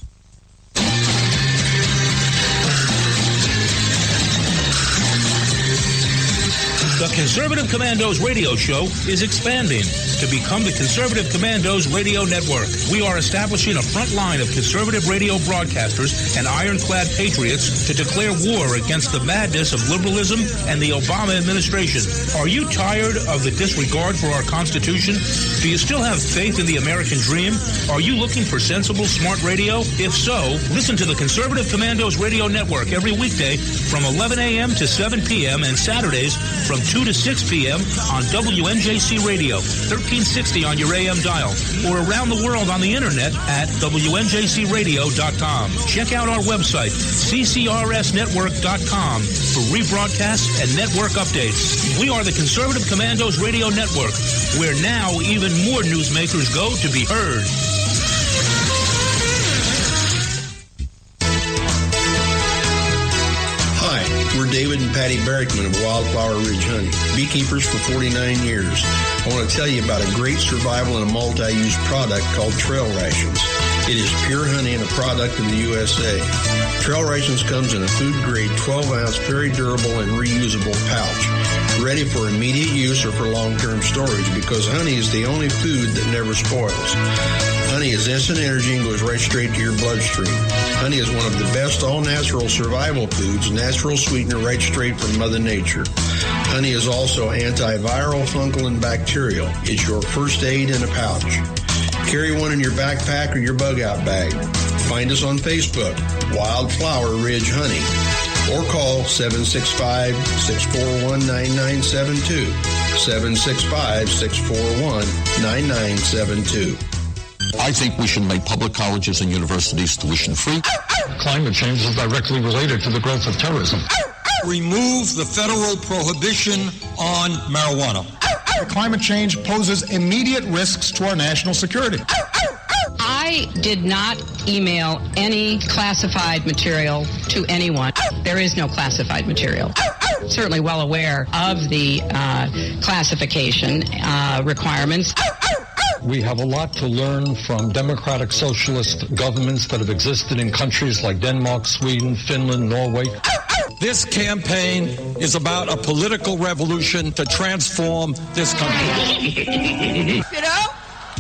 The Conservative Commandos radio show is expanding. to become the Conservative Commandos Radio Network. We are establishing a front line of conservative radio broadcasters and ironclad patriots to declare war against the madness of liberalism and the Obama administration. Are you tired of the disregard for our Constitution? Do you still have faith in the American dream? Are you looking for sensible, smart radio? If so, listen to the Conservative Commandos Radio Network every weekday from 11 a.m. to 7 p.m. and Saturdays from 2 to 6 p.m. on WNJC Radio, 1360 on your AM dial, or around the world on the internet at WNJCradio.com. Check out our website, ccrsnetwork.com, for rebroadcasts and network updates. We are the Conservative Commandos Radio Network, where now even more newsmakers go to be heard. Hi, we're David and Patty Barrickman of Wildflower Ridge Honey, beekeepers for 49 years. I want to tell you about a great survival and a multi-use product called Trail Rations. It is pure honey and a product of the USA. Trail Rations comes in a food-grade 12-ounce, very durable and reusable pouch, ready for immediate use or for long-term storage because honey is the only food that never spoils. Honey is instant energy and goes right straight to your bloodstream. Honey is one of the best all-natural survival foods, natural sweetener right straight from Mother Nature. Honey is also antiviral, fungal, and bacterial. It's your first aid in a pouch. Carry one in your backpack or your bug-out bag. Find us on Facebook, Wildflower Ridge Honey, or call 765-641-9972, 765-641-9972. I think we should make public colleges and universities tuition-free. Climate change is directly related to the growth of terrorism. Remove the federal prohibition on marijuana. Climate change poses immediate risks to our national security. I did not email any classified material to anyone. There is no classified material. Certainly well aware of the classification requirements. We have a lot to learn from democratic socialist governments that have existed in countries like Denmark, Sweden, Finland, Norway. This campaign is about a political revolution to transform this country.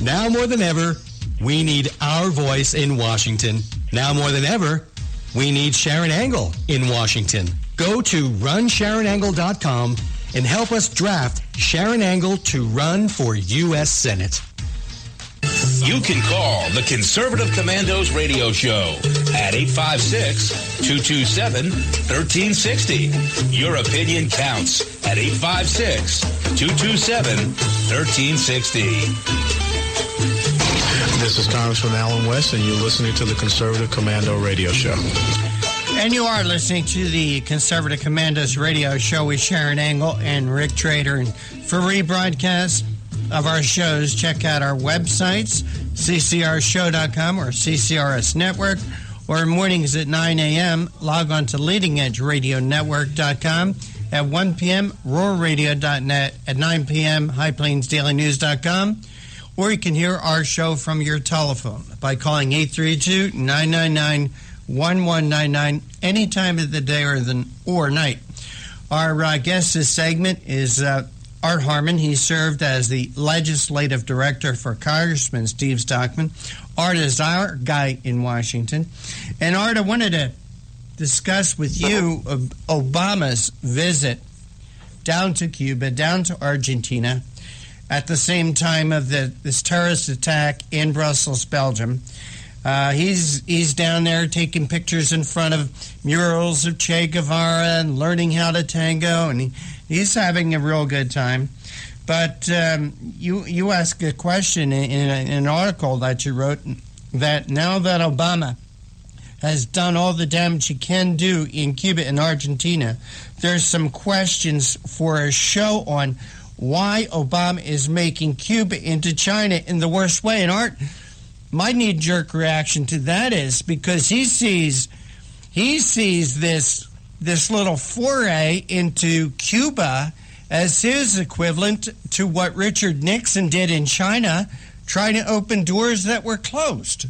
Now more than ever, we need our voice in Washington. Now more than ever, we need Sharon Angle in Washington. Go to runsharonangle.com and help us draft Sharon Angle to run for U.S. Senate. You can call the Conservative Commandos Radio Show at 856-227-1360. Your opinion counts at 856-227-1360. This is Congressman Alan West, and you're listening to the Conservative Commando Radio Show. And you are listening to the Conservative Commandos Radio Show with Sharon Angle and Rick Trader. And for rebroadcast of our shows, check out our websites, ccrshow.com or CCRS Network, or mornings at 9 a.m., log on to leadingedgeradionetwork.com. At 1 p.m., roarradio.net. At 9 p.m., highplainsdailynews.com. Or you can hear our show from your telephone by calling 832-999-1199 any time of the day or night. Our guest this segment is Art Harmon. He served as the legislative director for Congressman Steve Stockman. Art is our guy in Washington. And Art, I wanted to discuss with you Obama's visit down to Cuba, down to Argentina, at the same time of this terrorist attack in Brussels, Belgium. He's down there taking pictures in front of murals of Che Guevara and learning how to tango, and he's having a real good time. But you asked a question in an article that you wrote that now that Obama has done all the damage he can do in Cuba and Argentina, there's some questions for a show on why Obama is making Cuba into China in the worst way. And Art, my knee-jerk reaction to that is because he sees this little foray into Cuba as his equivalent to what Richard Nixon did in China, trying to open doors that were closed.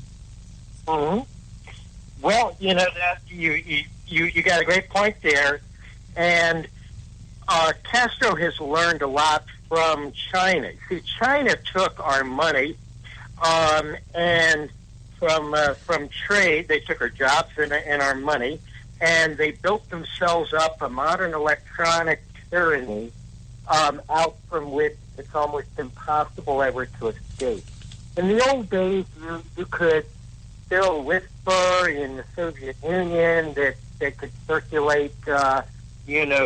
Mm-hmm. Well, that you got a great point there, and Castro has learned a lot from China. See, China took our money, and from trade, they took our jobs and our money, and they built themselves up a modern electronic tyranny out from which it's almost impossible ever to escape. In the old days, you could still whisper in the Soviet Union that they could circulate,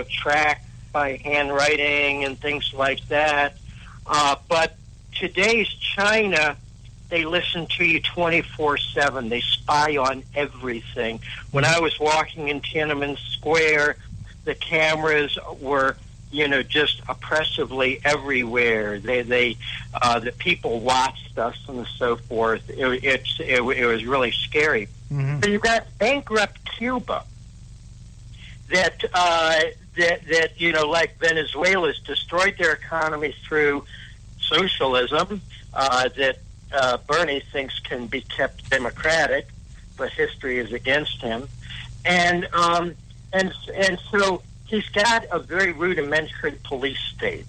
tracts by handwriting and things like that. But today's China, they listen to you 24/7. They spy on everything. When I was walking in Tiananmen Square, the cameras were, just oppressively everywhere. The people watched us and so forth. It was really scary. Mm-hmm. So you've got bankrupt Cuba that like Venezuela's destroyed their economy through socialism, that Bernie thinks can be kept democratic, but history is against him. And so he's got a very rudimentary police state.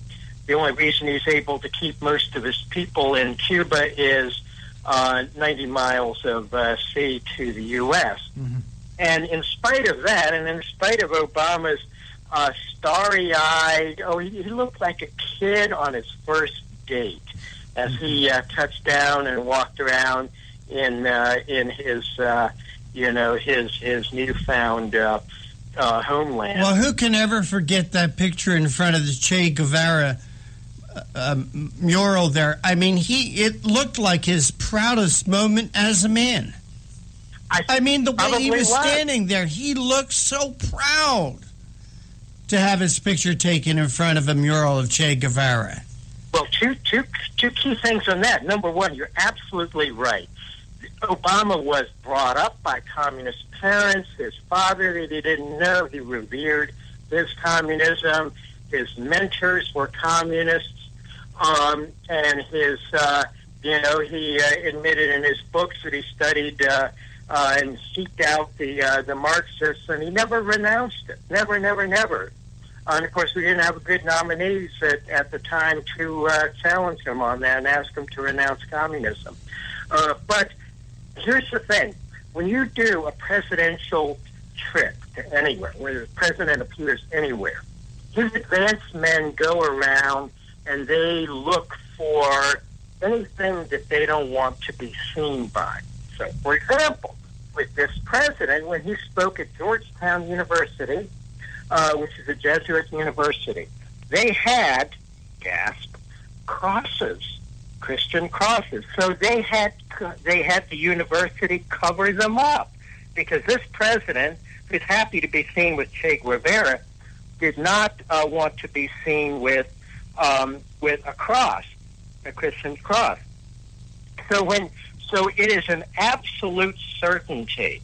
The only reason he's able to keep most of his people in Cuba is 90 miles of sea to the U.S. Mm-hmm. And in spite of that, and in spite of Obama's starry-eyed, he looked like a kid on his first date as he touched down and walked around in his his newfound homeland. Well, who can ever forget that picture in front of the Che Guevara mural there? I mean, it looked like his proudest moment as a man. I mean, the way he was standing there, he looked so proud to have his picture taken in front of a mural of Che Guevara. Well, two key things on that. Number one, you're absolutely right. Obama was brought up by communist parents. His father, that he didn't know, he revered his communism. His mentors were communists, and his, he admitted in his books that he studied and seeked out the Marxists, and he never renounced it. Never. And, of course, we didn't have good nominees at the time to challenge him on that and ask him to renounce communism. But here's the thing. When you do a presidential trip to anywhere, where the president appears anywhere, his advanced men go around and they look for anything that they don't want to be seen by. So, for example, with this president, when he spoke at Georgetown University, which is a Jesuit university, they had, gasp, crosses, Christian crosses. So they had the university cover them up because this president, who's happy to be seen with Che Guevara, did not want to be seen with a cross, a Christian cross. So it is an absolute certainty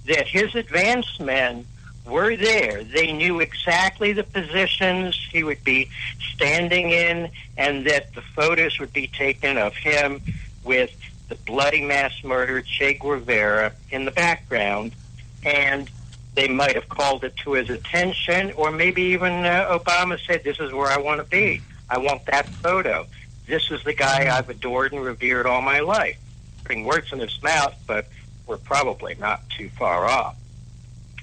that his advanced men were there. They knew exactly the positions he would be standing in, and that the photos would be taken of him with the bloody mass murderer Che Guevara in the background. And they might have called it to his attention, or maybe even Obama said, "This is where I want to be. I want that photo. This is the guy I've adored and revered all my life." Putting words in his mouth, but we're probably not too far off.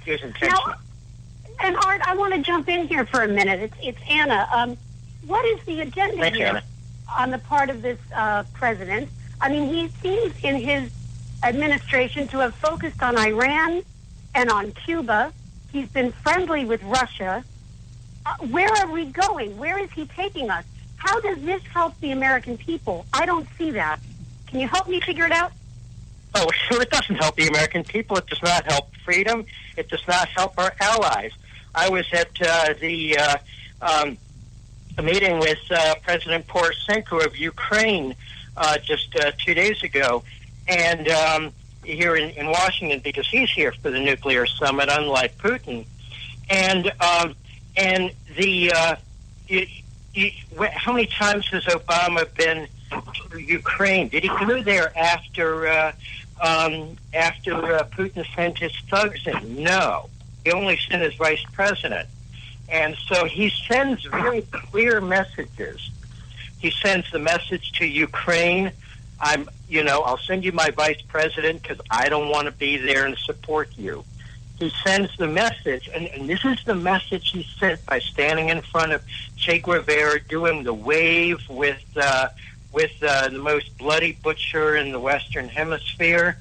Here's intentional. Now, and Art, I want to jump in here for a minute. It's Anna. What is the agenda here Anna. On the part of this president? I mean, he seems in his administration to have focused on Iran and on Cuba. He's been friendly with Russia. Where are we going? Where is he taking us? How does this help the American people? I don't see that. Can you help me figure it out? Oh, sure, it doesn't help the American people. It does not help freedom. It does not help our allies. I was at the meeting with President Poroshenko of Ukraine just 2 days ago, and here in Washington, because he's here for the nuclear summit, unlike Putin. And how many times has Obama been to Ukraine? Did he go there after Putin sent his thugs in? No. He only sent his vice president. And so he sends very clear messages He sends the message to Ukraine. I'll send you my vice president because I don't want to be there and support you. He sends the message, and this is the message he sent by standing in front of Che Guevara, doing the wave with the most bloody butcher in the Western Hemisphere,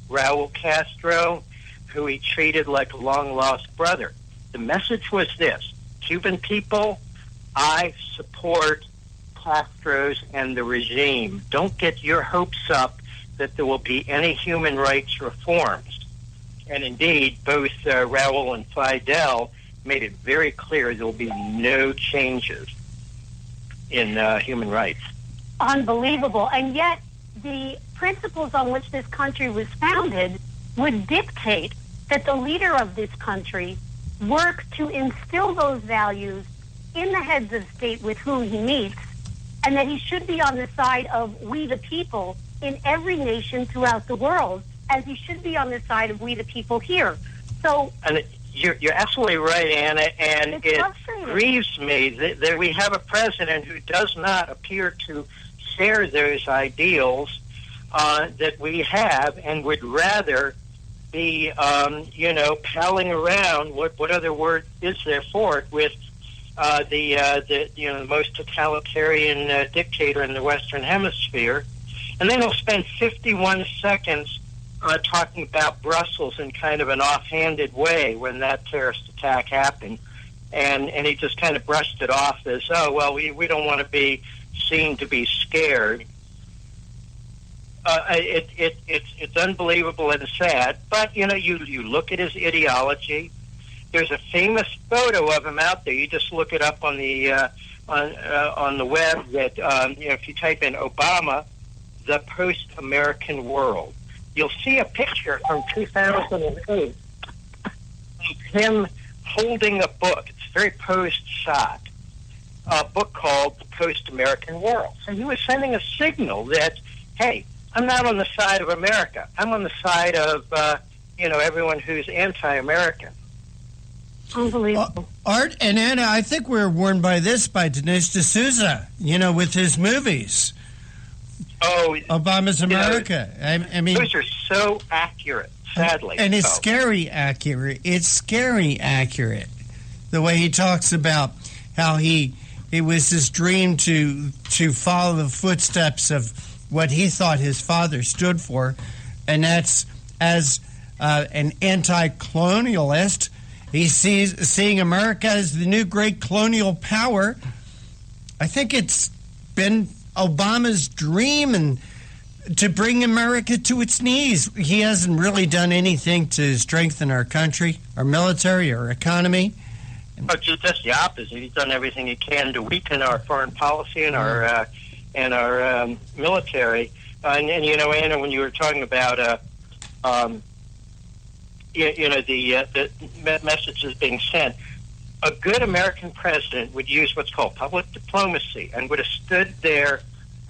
Raul Castro, who he treated like a long-lost brother. The message was this: Cuban people, I support Castro's and the regime. Don't get your hopes up that there will be any human rights reforms. And indeed, both Raul and Fidel made it very clear there will be no changes in human rights. Unbelievable. And yet, the principles on which this country was founded would dictate that the leader of this country work to instill those values in the heads of state with whom he meets, and that he should be on the side of we the people in every nation throughout the world, as he should be on the side of we the people here. So, and you're absolutely right, Anna, and it grieves me that we have a president who does not appear to share those ideals that we have, and would rather be, palling around. What other word is there for it? With the most totalitarian dictator in the Western Hemisphere, and then he'll spend 51 seconds talking about Brussels in kind of an offhanded way when that terrorist attack happened, and he just kind of brushed it off as, oh well, we don't want to be seen to be scared. It's unbelievable and sad, but you look at his ideology. There's a famous photo of him out there. You just look it up on the web. That if you type in Obama, the post-American world, you'll see a picture from 2008 of him holding a book. It's a very posed shot. A book called The Post-American World. So he was sending a signal that, hey, I'm not on the side of America. I'm on the side of everyone who's anti-American. Unbelievable. Art and Anna, I think we were warned by Dinesh D'Souza, with his movies. Oh, Obama's America. I mean, those are so accurate, sadly. And it's scary accurate. It's scary accurate. The way he talks about how it was his dream to follow the footsteps of what he thought his father stood for, and that's as an anti-colonialist. He's seeing America as the new great colonial power. I think it's been Obama's dream and to bring America to its knees. He hasn't really done anything to strengthen our country, our military, our economy. But just the opposite. He's done everything he can to weaken our foreign policy and our military. And Anna, when you were talking about the messages being sent, a good American president would use what's called public diplomacy and would have stood there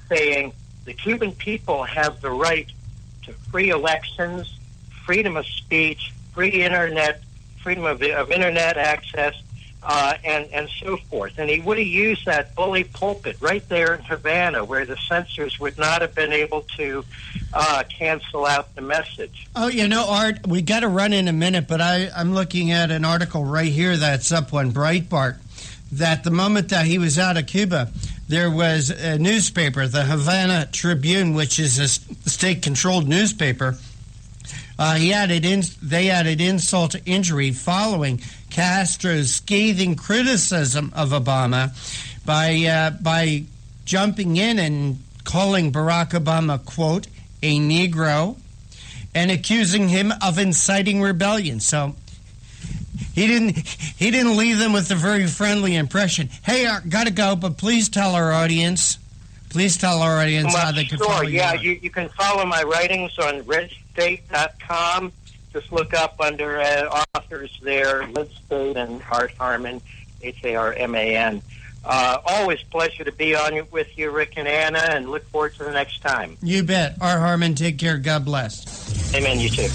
saying the Cuban people have the right to free elections, freedom of speech, free internet, freedom of internet access, and so forth. And he would have used that bully pulpit right there in Havana, where the censors would not have been able to cancel out the message. Oh, Art, we got to run in a minute, but I'm looking at an article right here that's up on Breitbart, that the moment that he was out of Cuba, there was a newspaper, the Havana Tribune, which is a state-controlled newspaper. They added insult to injury following Castro's scathing criticism of Obama by jumping in and calling Barack Obama, quote, a Negro, and accusing him of inciting rebellion. So he didn't leave them with a very friendly impression. Hey, got to go, but please tell our audience how they can follow you. Yeah, you can follow my writings on redstate.com. Just look up under authors there, Liz State and Art Harman, Harman. Always pleasure to be on with you, Rick and Anna, and look forward to the next time. You bet. Art Harman, take care. God bless. Amen. You too.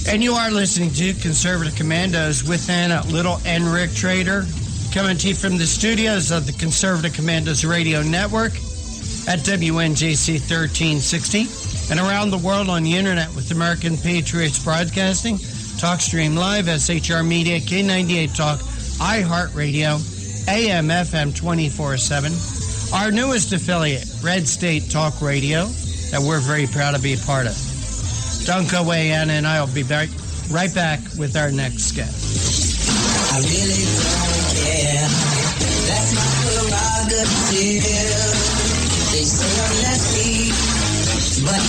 And you are listening to Conservative Commandos with Anna Little and Rick Trader, coming to you from the studios of the Conservative Commandos Radio Network. at WNJC 1360 and around the world on the internet with American Patriots Broadcasting, TalkStream Live, SHR Media, K98 Talk, iHeartRadio, AM, FM 24/7. Our newest affiliate, Red State Talk Radio, that we're very proud to be a part of. Don't go away, Anna and I will be right back with our next guest. I really don't care. That's my prerogative. They say I'm nasty, but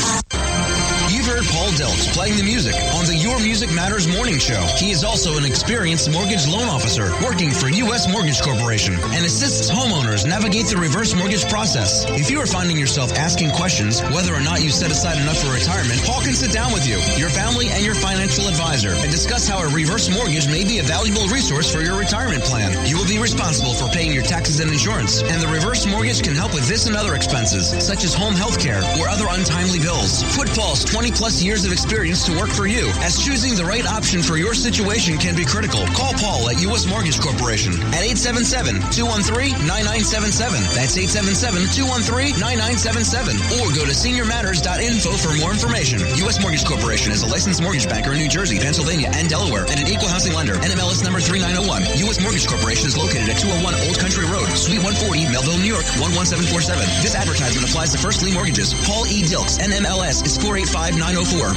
You've heard Paul Delks playing the music on the Your Music Matters morning show. He is also an experienced mortgage loan officer working for U.S. Mortgage Corporation and assists homeowners navigate the reverse mortgage process. If you are finding yourself asking questions whether or not you set aside enough for retirement, Paul can sit down with you, your family, and your financial advisor and discuss how a reverse mortgage may be a valuable resource for your retirement plan. You will be responsible for paying your taxes and insurance, and the reverse mortgage can help with this and other expenses, such as home health care or other untimely bills. Put Paul's 20-plus years of experience to work for you, as choosing the right option for your situation can be critical. Call Paul at U.S. Mortgage Corporation at 877-213-9977. That's 877-213-9977. Or go to seniormatters.info for more information. U.S. Mortgage Corporation is a licensed mortgage banker in New Jersey, Pennsylvania, and Delaware, and an equal housing lender. NMLS number 3901. U.S. Mortgage Corporation is located at 201 Old Country Road, Suite 140, Melville, New York, 11747. This advertisement applies to first lien mortgages. Paul E. Dilks, NMLS is 485904.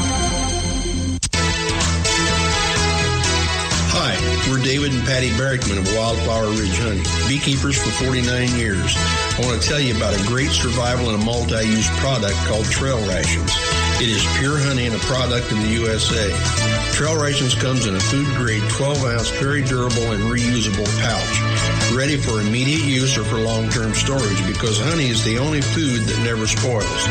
Hi, we're David and Patty Barrickman of Wildflower Ridge Honey, beekeepers for 49 years. I want to tell you about a great survival and a multi-use product called Trail Rations. It is pure honey and a product in the USA. Trail Rations comes in a food-grade 12-ounce, very durable and reusable pouch, ready for immediate use or for long-term storage because honey is the only food that never spoils.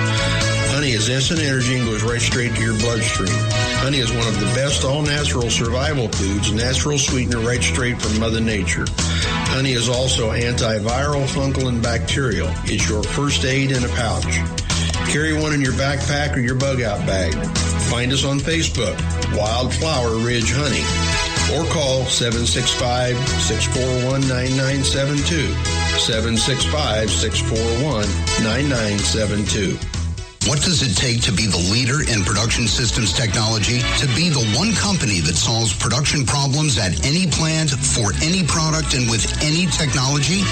Honey is instant energy and goes right straight to your bloodstream. Honey is one of the best all-natural survival foods, natural sweetener right straight from Mother Nature. Honey is also antiviral, fungal, and bacterial. It's your first aid in a pouch. Carry one in your backpack or your bug-out bag. Find us on Facebook, Wildflower Ridge Honey, or call 765-641-9972, 765-641-9972. What does it take to be the leader in production systems technology? To be the one company that solves production problems at any plant, for any product, and with any technology?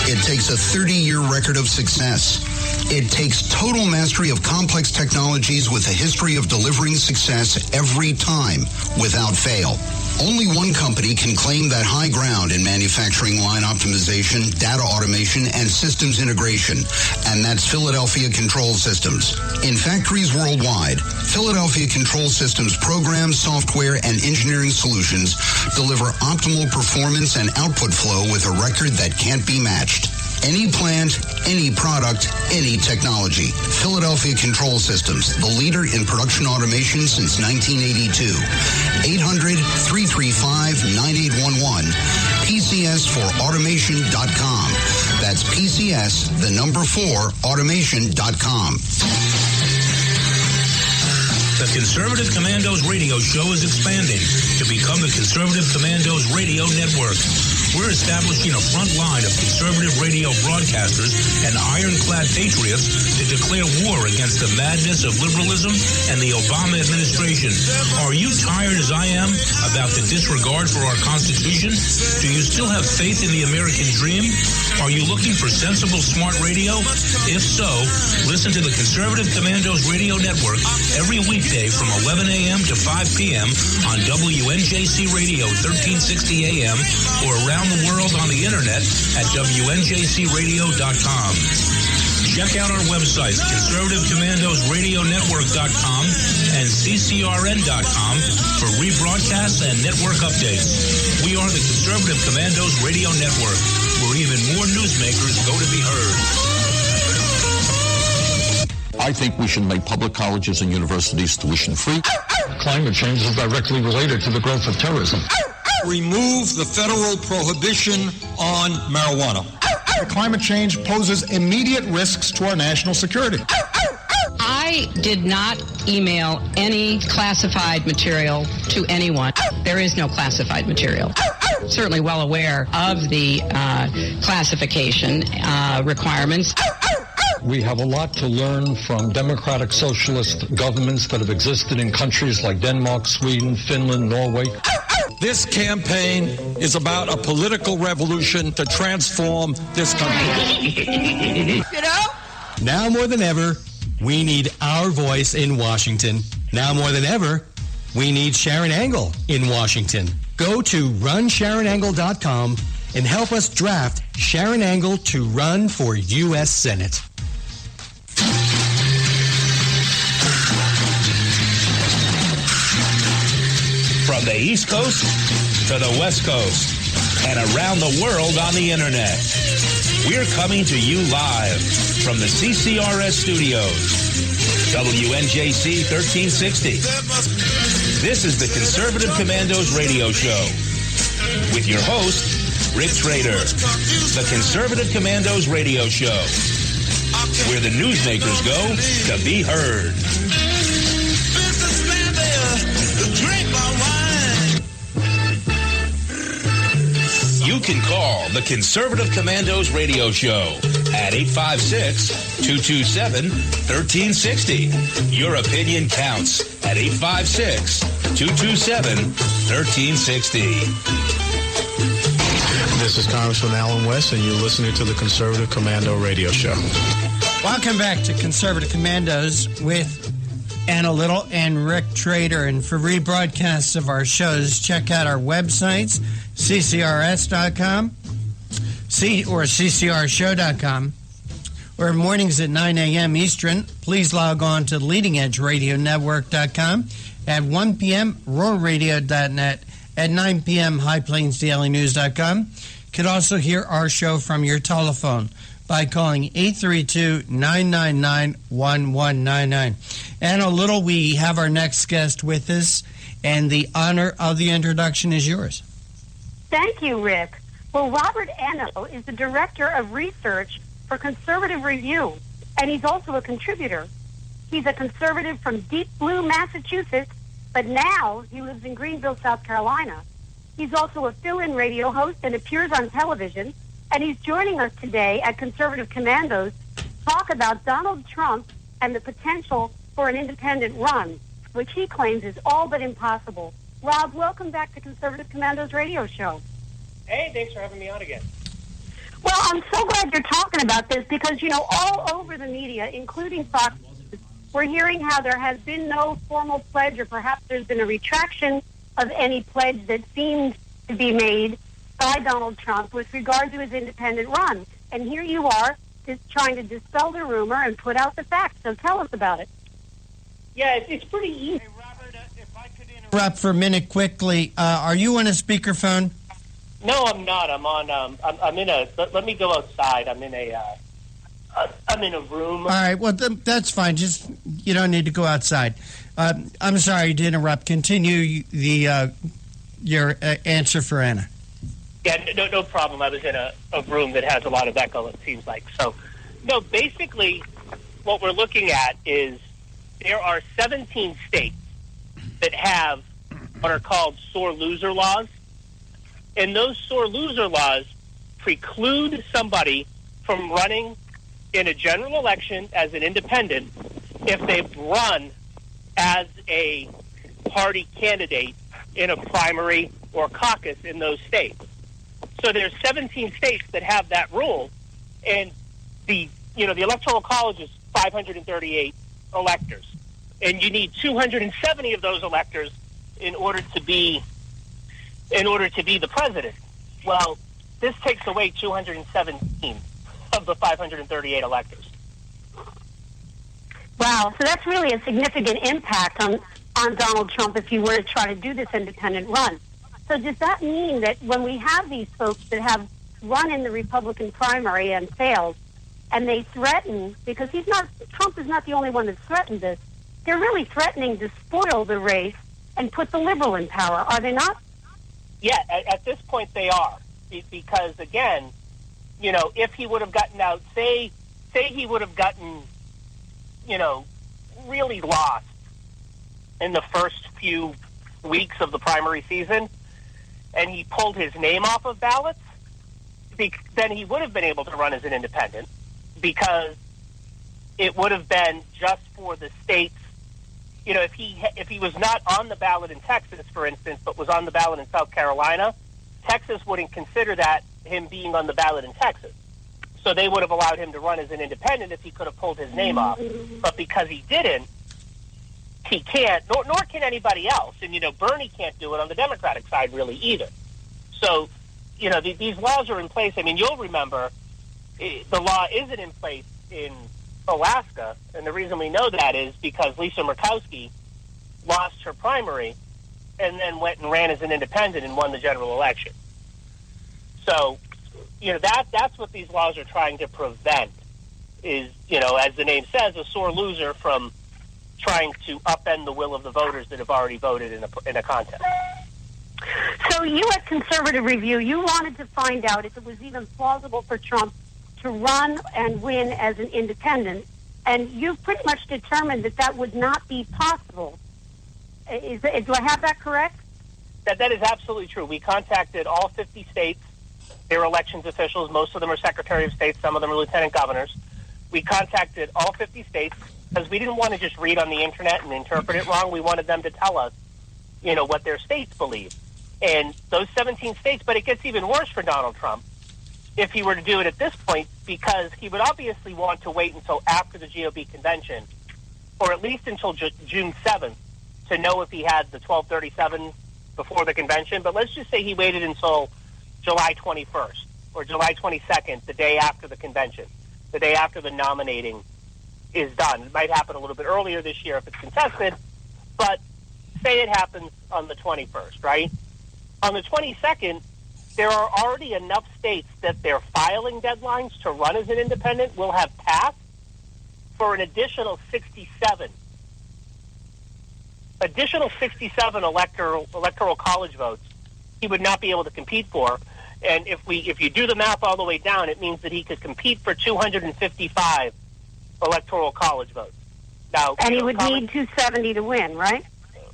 It takes a 30-year record of success. It takes total mastery of complex technologies with a history of delivering success every time, without fail. Only one company can claim that high ground in manufacturing line optimization, data automation, and systems integration, and that's Philadelphia Control Systems. In factories worldwide, Philadelphia Control Systems programs, software, and engineering solutions deliver optimal performance and output flow with a record that can't be matched. Any plant, any product, any technology. Philadelphia Control Systems, the leader in production automation since 1982. 800-335-9811. PCS4automation.com. That's PCS, the number 4, automation.com. The Conservative Commandos radio show is expanding to become the Conservative Commandos Radio Network. We're establishing a front line of conservative radio broadcasters and ironclad patriots to declare war against the madness of liberalism and the Obama administration. Are you tired, as I am, about the disregard for our Constitution? Do you still have faith in the American dream? Are you looking for sensible, smart radio? If so, listen to the Conservative Commandos Radio Network every weekday from 11 a.m. to 5 p.m. on WNJC Radio 1360 a.m. or around the world on the internet at WNJCradio.com. Check out our websites, ConservativeCommandosRadioNetwork.com and CCRN.com for rebroadcasts and network updates. We are the Conservative Commandos Radio Network, where even more newsmakers go to be heard. I think we should make public colleges and universities tuition-free. Climate change is directly related to the growth of terrorism. Remove the federal prohibition on marijuana. Climate change poses immediate risks to our national security. I did not email any classified material to anyone. There is no classified material. Certainly well aware of the classification requirements. We have a lot to learn from democratic socialist governments that have existed in countries like Denmark, Sweden, Finland, Norway. This campaign is about a political revolution to transform this country. You know? Now more than ever, we need our voice in Washington. Now more than ever, we need Sharon Angle in Washington. Go to runsharonangle.com and help us draft Sharon Angle to run for U.S. Senate. From the East Coast to the West Coast and around the world on the Internet, we're coming to you live from the CCRS studios. WNJC 1360. This is the Conservative Commandos radio show with your host, Rick Trader. The Conservative Commandos radio show, where the newsmakers go to be heard. You can call the Conservative Commandos radio show at 856-227-1360. Your opinion counts at 856-227-1360. This is Congressman Alan West, and you're listening to the Conservative Commando radio show. Welcome back to Conservative Commandos with Anna Little and Rick Trader. And for rebroadcasts of our shows, check out our websites, ccrs.com or ccrshow.com, or mornings at 9 a.m. Eastern. Please log on to leadingedgeradionetwork.com at 1 p.m., roarradio.net, at 9 p.m., highplainsdailynews.com. You can also hear our show from your telephone by calling 832-999-1199. Anna Little, we have our next guest with us, and the honor of the introduction is yours. Thank you, Rick. Well, Robert Enno is the Director of Research for Conservative Review, and he's also a contributor. He's a conservative from Deep Blue, Massachusetts, but now he lives in Greenville, South Carolina. He's also a fill-in radio host and appears on television, and he's joining us today at Conservative Commandos to talk about Donald Trump and the potential for an independent run, which he claims is all but impossible. Rob, welcome back to Conservative Commandos radio show. Hey, thanks for having me on again. Well, I'm so glad you're talking about this because, you know, all over the media, including Fox, we're hearing how there has been no formal pledge, or perhaps there's been a retraction of any pledge that seemed to be made by Donald Trump with regard to his independent run. And here you are just trying to dispel the rumor and put out the facts. So tell us about it. Yeah, it's pretty easy. Hey, Robert, if I could interrupt For a minute quickly, are you on a speakerphone? No, I'm not. I'm on. I'm in a. Let me go outside. I'm in a room. All right. Well, that's fine. Just you don't need to go outside. I'm sorry to interrupt. Continue your answer for Anna. Yeah, no problem. I was in a room that has a lot of echo, it seems like. So, no, basically, what we're looking at is there are 17 states that have what are called sore loser laws. And those sore loser laws preclude somebody from running in a general election as an independent if they've run as a party candidate in a primary or caucus in those states. So there's 17 states that have that rule, and the Electoral College is 538 electors, and you need 270 of those electors in order to be the president. Well, this takes away 217 of the 538 electors. Wow, so that's really a significant impact on Donald Trump if you were to try to do this independent run. So does that mean that when we have these folks that have run in the Republican primary and failed, and they threaten, because Trump is not the only one that's threatened this, they're really threatening to spoil the race and put the liberal in power, are they not? Yeah, at this point they are. Because, again, if he would have gotten out, say he would have gotten, really lost in the first few weeks of the primary season, and he pulled his name off of ballots, then he would have been able to run as an independent, because it would have been just for the states. You know, if he was not on the ballot in Texas, for instance, but was on the ballot in South Carolina, Texas wouldn't consider that him being on the ballot in Texas. So they would have allowed him to run as an independent if he could have pulled his name off. But because he didn't, he can't, nor can anybody else. And, you know, Bernie can't do it on the Democratic side really either. So, you know, these laws are in place. I mean, you'll remember the law isn't in place in Alaska, and the reason we know that is because Lisa Murkowski lost her primary and then went and ran as an independent and won the general election. So, you know, that's what these laws are trying to prevent is, you know, as the name says, a sore loser from trying to upend the will of the voters that have already voted in a contest. So you at Conservative Review, you wanted to find out if it was even plausible for Trump to run and win as an independent, and you've pretty much determined that would not be possible. Do I have that correct? That is absolutely true. We contacted all 50 states, their elections officials. Most of them are Secretary of State, some of them are Lieutenant Governors. We contacted all 50 states because we didn't want to just read on the internet and interpret it wrong. We wanted them to tell us, you know, what their states believe. And those 17 states, but it gets even worse for Donald Trump if he were to do it at this point, because he would obviously want to wait until after the GOP convention, or at least until June 7th, to know if he had the 1237 before the convention. But let's just say he waited until July 21st or July 22nd, the day after the convention, the day after the nominating is done. It might happen a little bit earlier this year if it's contested, but say it happens on the 21st, right? On the 22nd, there are already enough states that their filing deadlines to run as an independent will have passed for an additional 67. Additional 67 electoral college votes he would not be able to compete for. And if you do the math all the way down, it means that he could compete for 255 electoral college votes. Now, and he would need 270 to win, right?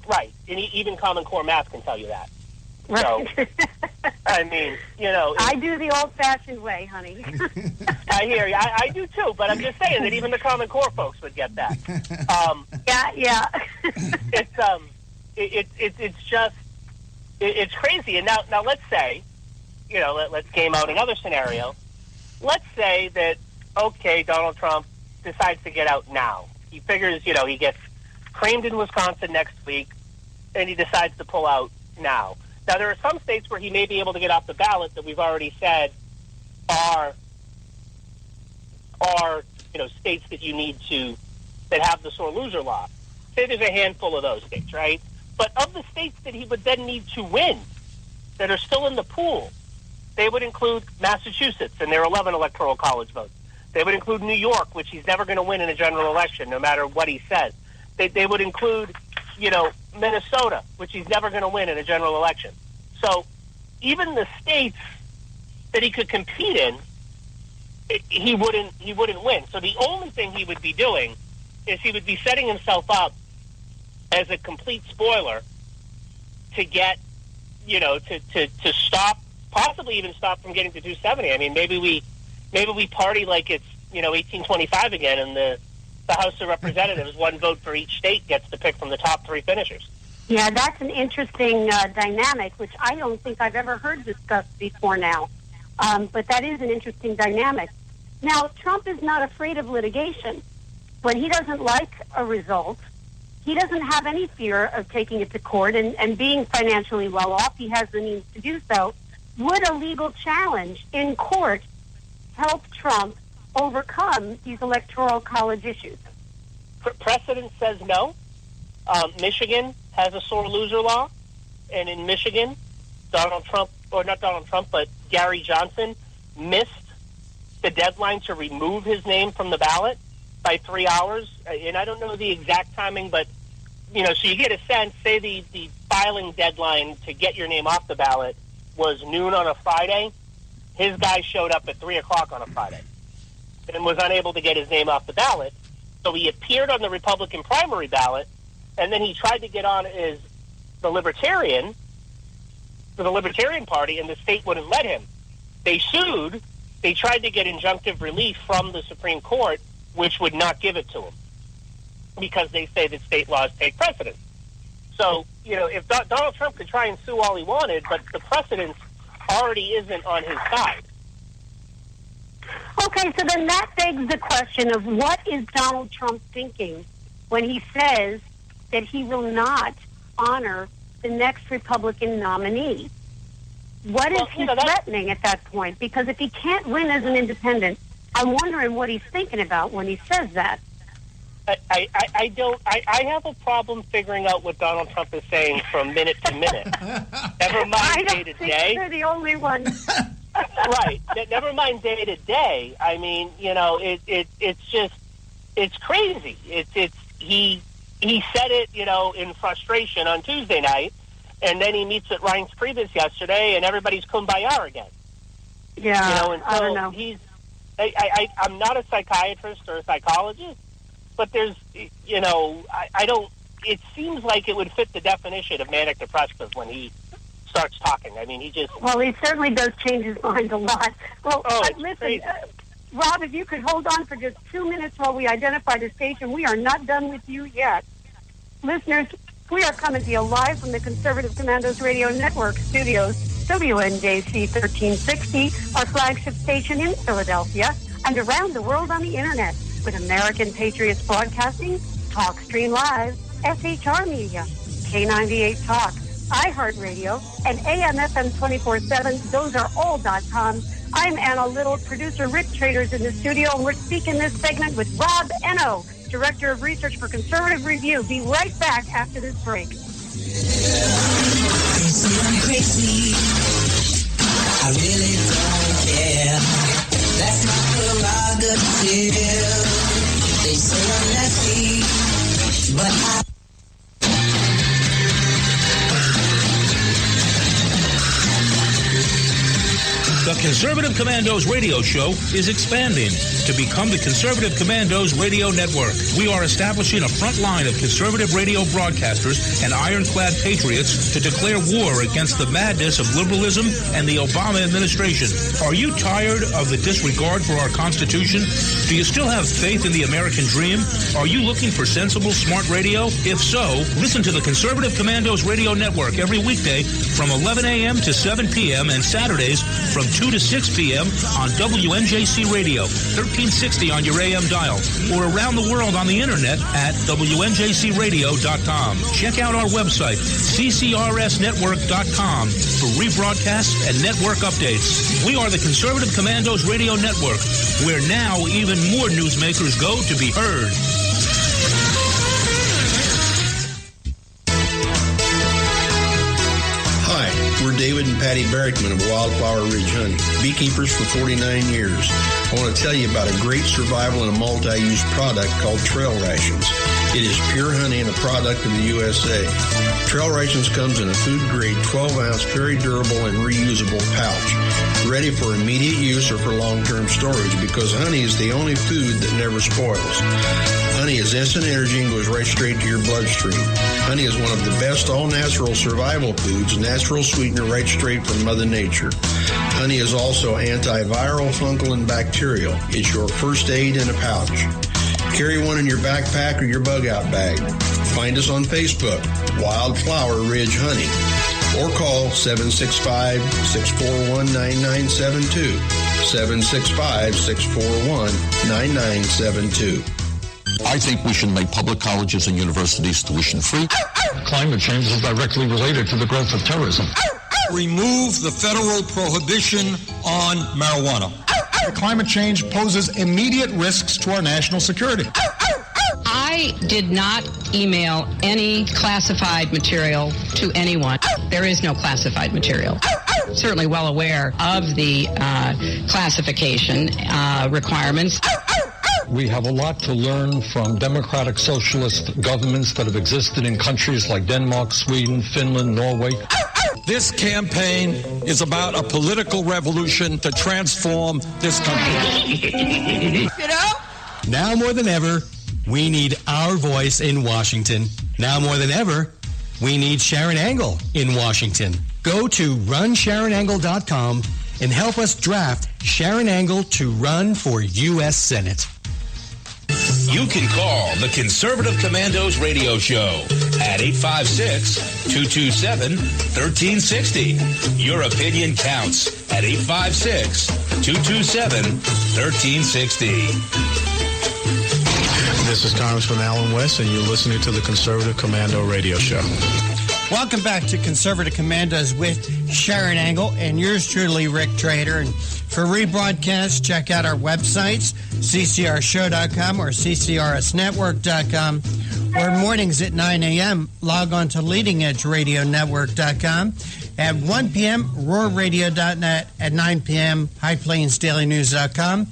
Right. And even Common Core math can tell you that. Right. So, I mean, you know. I do the old-fashioned way, honey. I hear you. I do too, but I'm just saying that even the Common Core folks would get that. Yeah. It's crazy. And now let's say, you know, let's game out another scenario. Let's say that, okay, Donald Trump decides to get out now. He figures, you know, he gets creamed in Wisconsin next week, and he decides to pull out now. Now, there are some states where he may be able to get off the ballot that we've already said are you know, states that you need to, that have the sore loser law. Say there's a handful of those states, right? But of the states that he would then need to win that are still in the pool, they would include Massachusetts and their 11 electoral college votes. They would include New York, which he's never going to win in a general election, no matter what he says. They would include, you know, Minnesota, which he's never going to win in a general election. So even the states that he could compete in, he wouldn't win. So the only thing he would be doing is he would be setting himself up as a complete spoiler to get, you know, to stop, possibly even stop from getting to 270. I mean, maybe we party like it's, you know, 1825 again, and the House of Representatives, one vote for each state, gets to pick from the top three finishers. Yeah, that's an interesting dynamic, which I don't think I've ever heard discussed before now. But that is an interesting dynamic. Now, Trump is not afraid of litigation. When he doesn't like a result, he doesn't have any fear of taking it to court, and being financially well off, he has the means to do so. Would a legal challenge in court help Trump overcome these electoral college issues? Precedent says no. Michigan has a sore loser law, and in Michigan, Donald Trump, or not Donald Trump, but Gary Johnson missed the deadline to remove his name from the ballot by 3 hours. And I don't know the exact timing, but, you know, so you get a sense, say the filing deadline to get your name off the ballot was noon on a Friday. His guy showed up at 3 o'clock on a Friday and was unable to get his name off the ballot. So he appeared on the Republican primary ballot, and then he tried to get on as the Libertarian, for the Libertarian Party, and the state wouldn't let him. They sued. They tried to get injunctive relief from the Supreme Court, which would not give it to him because they say that state laws take precedence. So, if Donald Trump could try and sue all he wanted, but the precedence already isn't on his side. Okay, so then that begs the question of what is Donald Trump thinking when he says that he will not honor the next Republican nominee? What is he threatening at that point? Because if he can't win as an independent, I'm wondering what he's thinking about when he says that. I have a problem figuring out what Donald Trump is saying from minute to minute. Never mind day to day. You're the only one. Right. Never mind day to day. I mean, it's crazy. He said it, in frustration on Tuesday night, and then he meets at Reince Priebus yesterday, and everybody's kumbaya again. Yeah, and so I don't know. I'm not a psychiatrist or a psychologist, but there's, I don't. It seems like it would fit the definition of manic depressive when he starts talking. I mean, he certainly does change his mind a lot. Well, listen, Rob, if you could hold on for just 2 minutes while we identify the station. We are not done with you yet. Listeners, we are coming to you live from the Conservative Commandos Radio Network studios, WNJC 1360, our flagship station in Philadelphia, and around the world on the Internet with American Patriots Broadcasting, TalkStream Live, SHR Media, K98 Talk, iHeartRadio, and AM/FM 24/7. Those are all .com. I'm Anna Little, producer Rick Traders in the studio, and we're speaking this segment with Rob Eno, Director of Research for Conservative Review. Be right back after this break. They say I'm crazy. I really don't care. That's my prerogative. They say I'm nasty, but I... The Conservative Commandos radio show is expanding to become the Conservative Commandos radio network. We are establishing a front line of conservative radio broadcasters and ironclad patriots to declare war against the madness of liberalism and the Obama administration. Are you tired of the disregard for our Constitution? Do you still have faith in the American dream? Are you looking for sensible, smart radio? If so, listen to the Conservative Commandos radio network every weekday from 11 a.m. to 7 p.m. and Saturdays from 2 to 6 p.m. on WNJC Radio, 1360 on your AM dial, or around the world on the Internet at WNJCradio.com. Check out our website, CCRSnetwork.com, for rebroadcasts and network updates. We are the Conservative Commandos Radio Network, where now even more newsmakers go to be heard. Hi, we're David and Patty Barrickman of Wildflower Ridge Honey, beekeepers for 49 years. I want to tell you about a great survival and a multi-use product called Trail Rations. It is pure honey and a product of the USA. Trail Rations comes in a food-grade 12-ounce, very durable and reusable pouch, ready for immediate use or for long-term storage because honey is the only food that never spoils. Honey is instant energy and goes right straight to your bloodstream. Honey is one of the best all-natural survival foods, natural sweetener right straight from Mother Nature. Honey is also antiviral, fungal, and bacterial. It's your first aid in a pouch. Carry one in your backpack or your bug-out bag. Find us on Facebook, Wildflower Ridge Honey, or call 765-641-9972, 765-641-9972. I think we should make public colleges and universities tuition-free. Climate change is directly related to the growth of terrorism. Remove the federal prohibition on marijuana. Climate change poses immediate risks to our national security. I did not email any classified material to anyone. There is no classified material. Certainly well aware of the classification requirements. We have a lot to learn from democratic socialist governments that have existed in countries like Denmark, Sweden, Finland, Norway. This campaign is about a political revolution to transform this country. Now more than ever, we need our voice in Washington. Now more than ever, we need Sharon Angle in Washington. Go to runsharonangle.com and help us draft Sharon Angle to run for U.S. Senate. You can call the Conservative Commandos radio show at 856-227-1360. Your opinion counts at 856-227-1360. This is Congressman Alan West, and you're listening to the Conservative Commando radio show. Welcome back to Conservative Commandos with Sharon Angle and yours truly, Rick Trader. And for rebroadcast, check out our websites, ccrshow.com or ccrsnetwork.com, or mornings at 9 a.m., log on to leadingedgeradionetwork.com. At 1 p.m., roarradio.net. At 9 p.m., highplainsdailynews.com.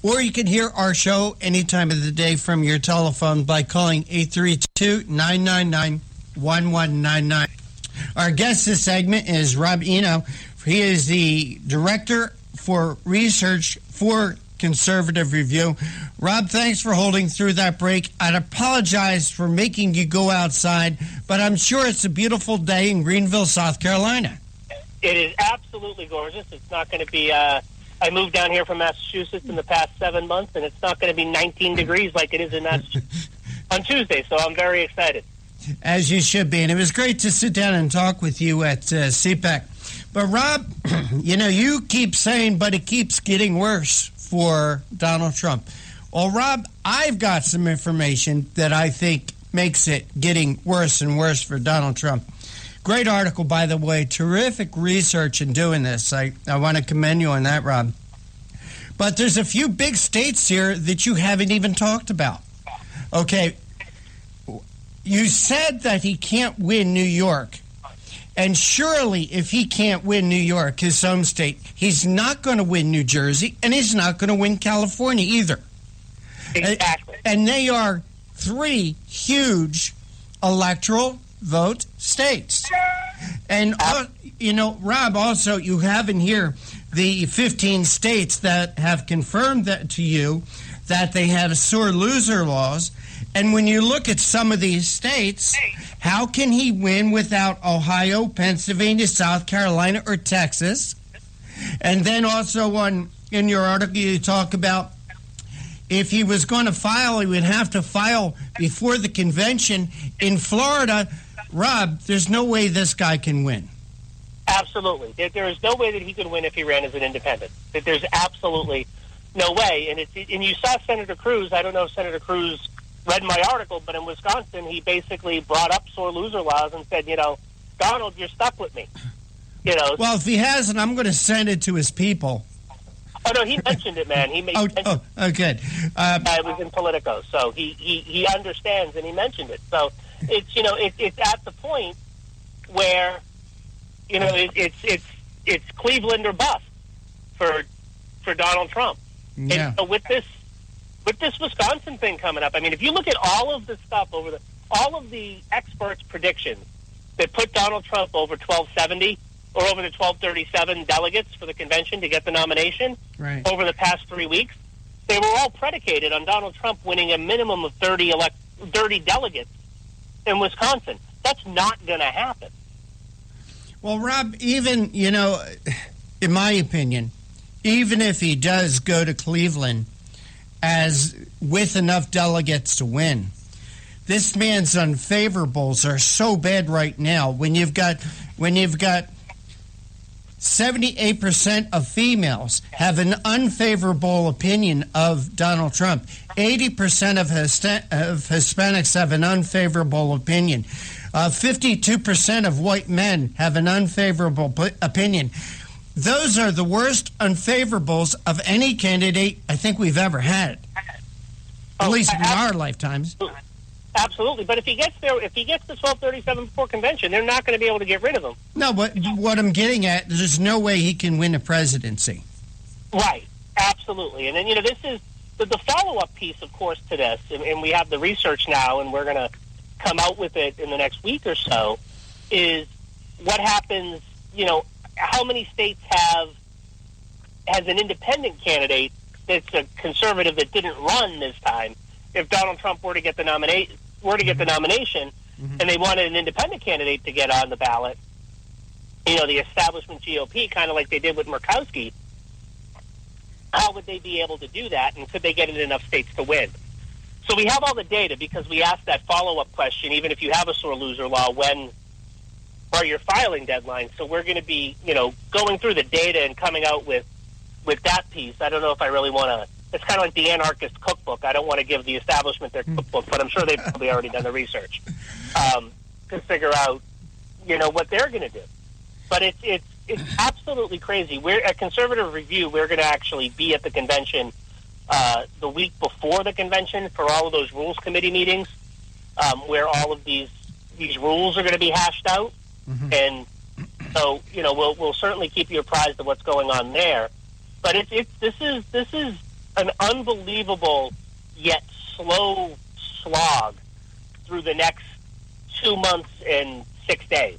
Or you can hear our show any time of the day from your telephone by calling 832-999-1199. Our guest this segment is Rob Eno. He is the Director for Research for Conservative Review. Rob, thanks for holding through that break. I'd apologize for making you go outside, but I'm sure it's a beautiful day in Greenville, South Carolina. It is absolutely gorgeous. It's not going to be... I moved down here from Massachusetts in the past 7 months, and it's not going to be 19 degrees like it is in Massachusetts on Tuesday, so I'm very excited. As you should be, and it was great to sit down and talk with you at CPAC. But, Rob, you keep saying, but it keeps getting worse for Donald Trump. Well, Rob, I've got some information that I think makes it getting worse and worse for Donald Trump. Great article, by the way. Terrific research in doing this. I want to commend you on that, Rob. But there's a few big states here that you haven't even talked about. Okay, you said that he can't win New York. And surely if he can't win New York, his home state, he's not going to win New Jersey, and he's not going to win California either. Exactly. And they are three huge electoral vote states. And, Rob, also you have in here the 15 states that have confirmed that to you that they have sore loser laws. And when you look at some of these states, how can he win without Ohio, Pennsylvania, South Carolina, or Texas? And then also in your article you talk about if he was going to file, he would have to file before the convention in Florida. Rob, there's no way this guy can win. Absolutely. There is no way that he could win if he ran as an independent. There's absolutely no way. And you saw Senator Cruz. I don't know if Senator Cruz read my article, but in Wisconsin, he basically brought up sore loser laws and said, Donald, you're stuck with me. Well, if he hasn't, I'm going to send it to his people. Oh, no, he mentioned it, man. He good. It was in Politico, so he understands, and he mentioned it. So it's at the point where it's Cleveland or bust for Donald Trump. Yeah. And so with this Wisconsin thing coming up, I mean, if you look at all of the stuff all of the experts' predictions that put Donald Trump over 1270 or over the 1237 delegates for the convention to get the nomination over the past 3 weeks, they were all predicated on Donald Trump winning a minimum of 30 delegates in Wisconsin. That's not going to happen. Well, Rob, even, in my opinion, even if he does go to Cleveland as with enough delegates to win, this man's unfavorables are so bad right now. When you've got 78% of females have an unfavorable opinion of Donald Trump. 80% of Hispanics have an unfavorable opinion. 52% of white men have an unfavorable opinion. Those are the worst unfavorables of any candidate I think we've ever had, at least in our lifetimes. Absolutely, but if he gets the 1237 before convention, they're not going to be able to get rid of him. No, but what I'm getting at, there's no way he can win a presidency. Right, absolutely. And then, this is the follow-up piece, of course, to this, and we have the research now, and we're going to come out with it in the next week or so, is what happens, how many states has an independent candidate that's a conservative that didn't run this time. If Donald Trump were to get the nomination, and they wanted an independent candidate to get on the ballot, the establishment GOP, kind of like they did with Murkowski, how would they be able to do that, and could they get in enough states to win? So we have all the data because we asked that follow-up question, even if you have a sore loser law, when are your filing deadlines? So we're going to be, going through the data and coming out with that piece. I don't know if I really want to. It's kind of like the anarchist cookbook. I don't want to give the establishment their cookbook, but I'm sure they've probably already done the research to figure out, what they're going to do. But it's absolutely crazy. We're at Conservative Review. We're going to actually be at the convention the week before the convention for all of those rules committee meetings, where all of these rules are going to be hashed out. Mm-hmm. And so, we'll certainly keep you apprised of what's going on there. But this is an unbelievable yet slow slog through the next 2 months and 6 days.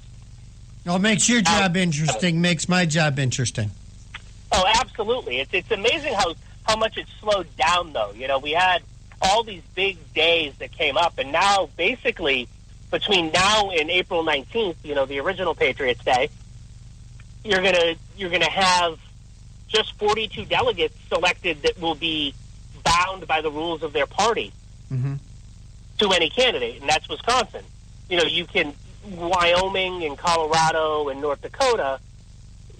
Well, it makes your job interesting, makes my job interesting. Oh, absolutely. It's amazing how much it's slowed down, though. We had all these big days that came up, and now basically between now and April 19th, the original Patriots Day, you're gonna have just 42 delegates selected that will be bound by the rules of their party to any candidate, and that's Wisconsin. You can Wyoming and Colorado and North Dakota.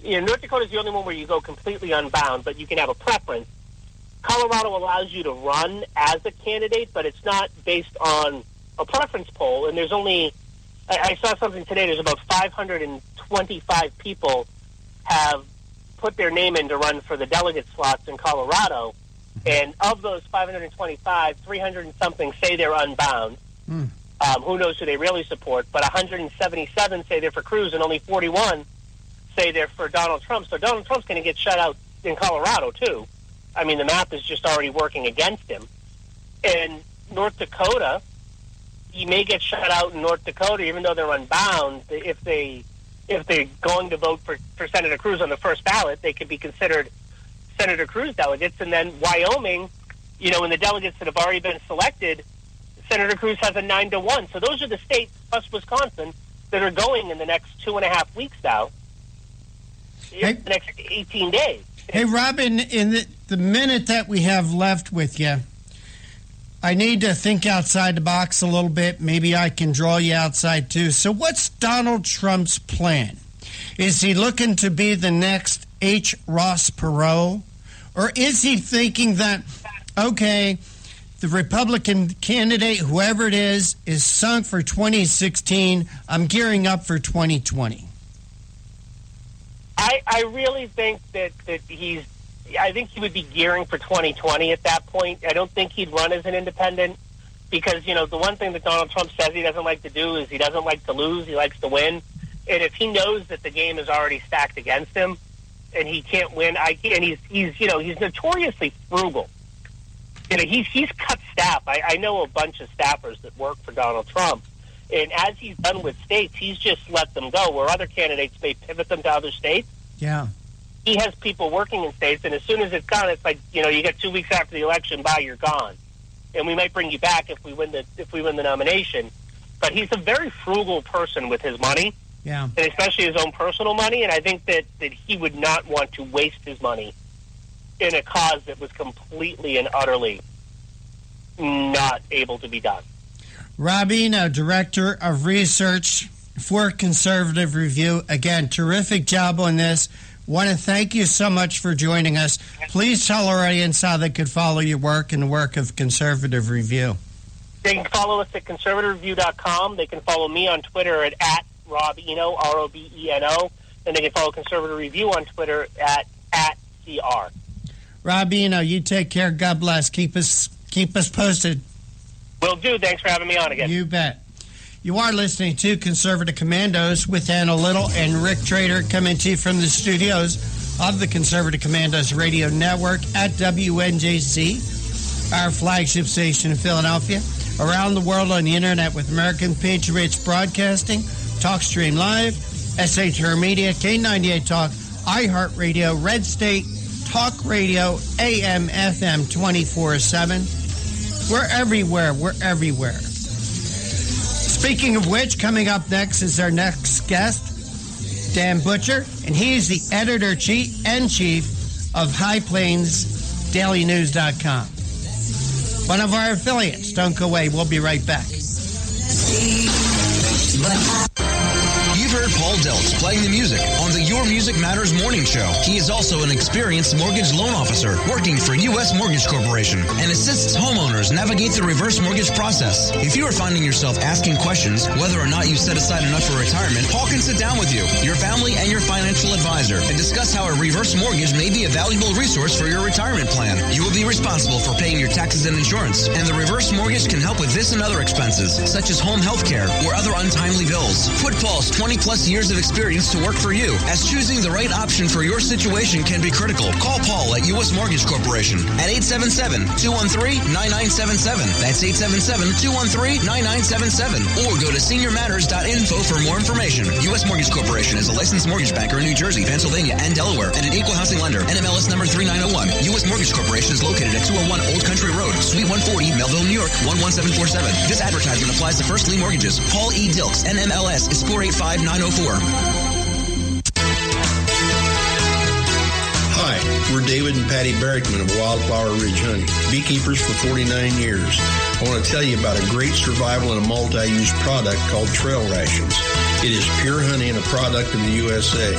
North Dakota is the only one where you go completely unbound, but you can have a preference. Colorado allows you to run as a candidate, but it's not based on a preference poll. And there's only, I saw something today, there's about 525 people have put their name in to run for the delegate slots in Colorado. And of those 525, 300 and something say they're unbound. Who knows who they really support, but 177 say they're for Cruz, and only 41 say they're for Donald Trump. So Donald Trump's going to get shut out in Colorado, too. I mean, the map is just already working against him. And North Dakota, he may get shut out in North Dakota, even though they're unbound. If they're going to vote for Senator Cruz on the first ballot, they could be considered Senator Cruz delegates. And then Wyoming, in the delegates that have already been selected, Senator Cruz has a 9-1. So those are the states, plus Wisconsin, that are going in the next 2.5 weeks now. The next 18 days. Hey, Robin, in the minute that we have left with you, I need to think outside the box a little bit. Maybe I can draw you outside, too. So what's Donald Trump's plan? Is he looking to be the next H. Ross Perot? Or is he thinking that, okay, the Republican candidate, whoever it is sunk for 2016. I'm gearing up for 2020. I really think that I think he would be gearing for 2020 at that point. I don't think he'd run as an independent because, the one thing that Donald Trump says he doesn't like to do is he doesn't like to lose. He likes to win. And if he knows that the game is already stacked against him and he can't win, and he's notoriously frugal. He's cut staff. I know a bunch of staffers that work for Donald Trump. And as he's done with states, he's just let them go, where other candidates may pivot them to other states. Yeah. He has people working in states, and as soon as it's gone, it's like, you get 2 weeks after the election, bye, you're gone. And we might bring you back if we win the nomination. But he's a very frugal person with his money. Yeah. And especially his own personal money, and I think that he would not want to waste his money in a cause that was completely and utterly not able to be done. Robino, Director of Research for Conservative Review. Again, terrific job on this. Want to thank you so much for joining us. Please tell our audience how they could follow your work and the work of Conservative Review. They can follow us at conservativereview.com. They can follow me on Twitter at Robeno, Robeno, and they can follow Conservative Review on Twitter at CR. Robino, you take care. God bless. Keep us posted. Will do. Thanks for having me on again. You bet. You are listening to Conservative Commandos with Anna Little and Rick Trader coming to you from the studios of the Conservative Commandos Radio Network at WNJC, our flagship station in Philadelphia, around the world on the internet with American Patriots Broadcasting, TalkStream Live, SHR Media, K98 Talk, iHeartRadio, Red State, Talk Radio, AM, FM 24/7. We're everywhere. We're everywhere. Speaking of which, coming up next is our next guest, Dan Butcher, and he's the editor-in-chief of HighPlainsDailyNews.com. one of our affiliates. Don't go away. We'll be right back. You've heard Paul Deltz playing the music on the Your Music Matters morning show. He is also an experienced mortgage loan officer working for U.S. Mortgage Corporation and assists homeowners navigate the reverse mortgage process. If you are finding yourself asking questions whether or not you set aside enough for retirement, Paul can sit down with you, your family, and your financial advisor and discuss how a reverse mortgage may be a valuable resource for your retirement plan. You will be responsible for paying your taxes and insurance, and the reverse mortgage can help with this and other expenses, such as home health care or other untimely bills. Put Paul's 20-plus years of experience to work for you, as choosing the right option for your situation can be critical. Call Paul at U.S. Mortgage Corporation at 877-213-9977. That's 877-213-9977. Or go to seniormatters.info for more information. U.S. Mortgage Corporation is a licensed mortgage banker in New Jersey, Pennsylvania, and Delaware, and an equal housing lender. NMLS number 3901. U.S. Mortgage Corporation is located at 201 Old Country Road, Suite 140, Melville, New York, 11747. This advertisement applies to first lien mortgages. Paul E. Dilks, NMLS is 485904. Hi, we're David and Patty Barrickman of Wildflower Ridge Honey, beekeepers for 49 years. I want to tell you about a great survival and a multi-use product called Trail Rations. It is pure honey and a product of the USA.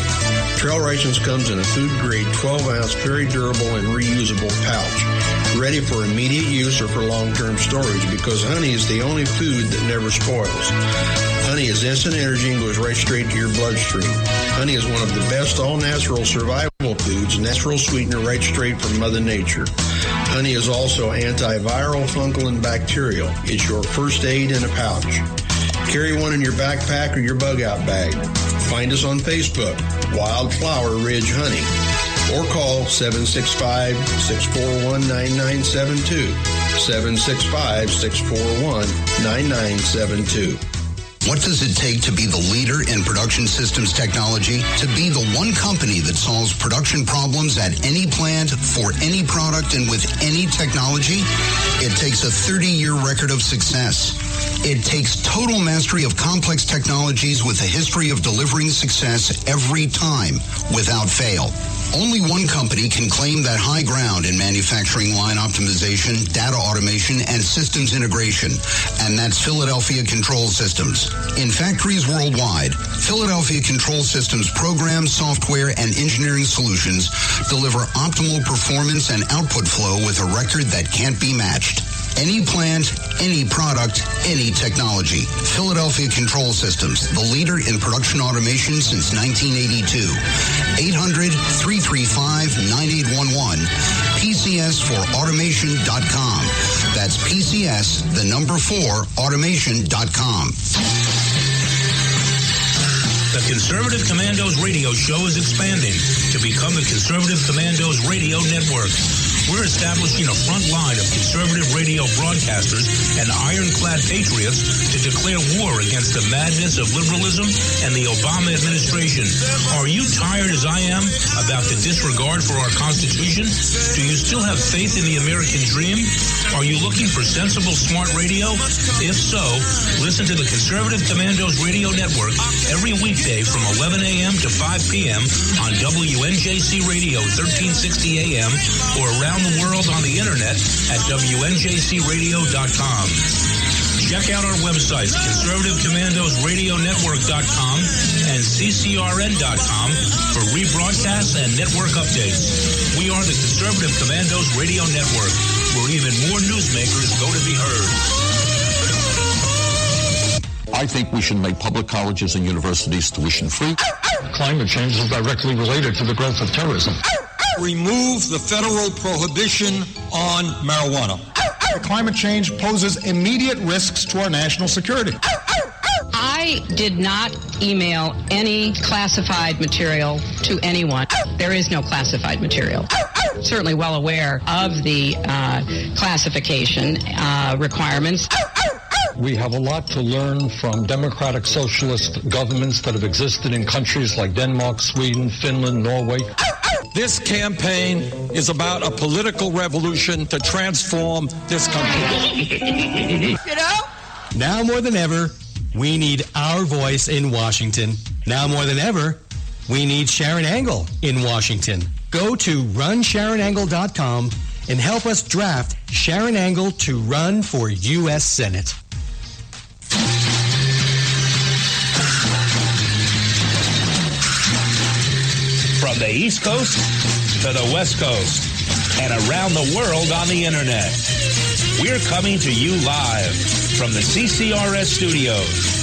Trail Rations comes in a food-grade 12-ounce, very durable and reusable pouch, ready for immediate use or for long-term storage, because honey is the only food that never spoils. Honey is instant energy and goes right straight to your bloodstream. Honey is one of the best all-natural survival foods, natural sweetener right straight from Mother Nature. Honey is also antiviral, fungal, and bacterial. It's your first aid in a pouch. Carry one in your backpack or your bug-out bag. Find us on Facebook, Wildflower Ridge Honey, or call 765-641-9972, 765-641-9972. What does it take to be the leader in production systems technology? To be the one company that solves production problems at any plant, for any product, and with any technology? It takes a 30-year record of success. It takes total mastery of complex technologies with a history of delivering success every time, without fail. Only one company can claim that high ground in manufacturing line optimization, data automation, and systems integration, and that's Philadelphia Control Systems. In factories worldwide, Philadelphia Control Systems programs, software, and engineering solutions deliver optimal performance and output flow with a record that can't be matched. Any plant, any product, any technology. Philadelphia Control Systems, the leader in production automation since 1982. 800-335-9811. PCS4automation.com. That's PCS, the number 4, automation.com. The Conservative Commandos radio show is expanding to become the Conservative Commandos Radio Network. We're establishing a front line of conservative radio broadcasters and ironclad patriots to declare war against the madness of liberalism and the Obama administration. Are you tired, as I am, about the disregard for our Constitution? Do you still have faith in the American dream? Are you looking for sensible, smart radio? If so, listen to the Conservative Commandos Radio Network every weekday from 11 a.m. to 5 p.m. on WNJC Radio 1360 a.m. or around the world on the internet at WNJCradio.com. Check out our websites, ConservativeCommandosRadioNetwork.com and CCRN.com for rebroadcasts and network updates. We are the Conservative Commandos Radio Network, where even more newsmakers go to be heard. I think we should make public colleges and universities tuition-free. Climate change is directly related to the growth of terrorism. Remove the federal prohibition on marijuana. Climate change poses immediate risks to our national security. I did not email any classified material to anyone. There is no classified material. Certainly well aware of the classification requirements. We have a lot to learn from democratic socialist governments that have existed in countries like Denmark, Sweden, Finland, Norway. This campaign is about a political revolution to transform this country. You know? Now more than ever, we need our voice in Washington. Now more than ever, we need Sharon Angle in Washington. Go to runsharonangle.com and help us draft Sharon Angle to run for U.S. Senate. From the East Coast to the West Coast and around the world on the Internet, we're coming to you live from the CCRS studios.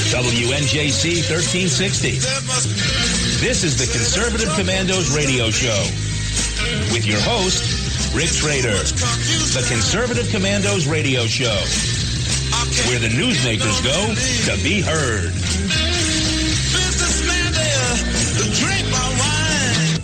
WNJC 1360. This is the Conservative Commandos radio show with your host, Rick Trader. The Conservative Commandos radio show, where the newsmakers go to be heard. Businessman there, drink my wine.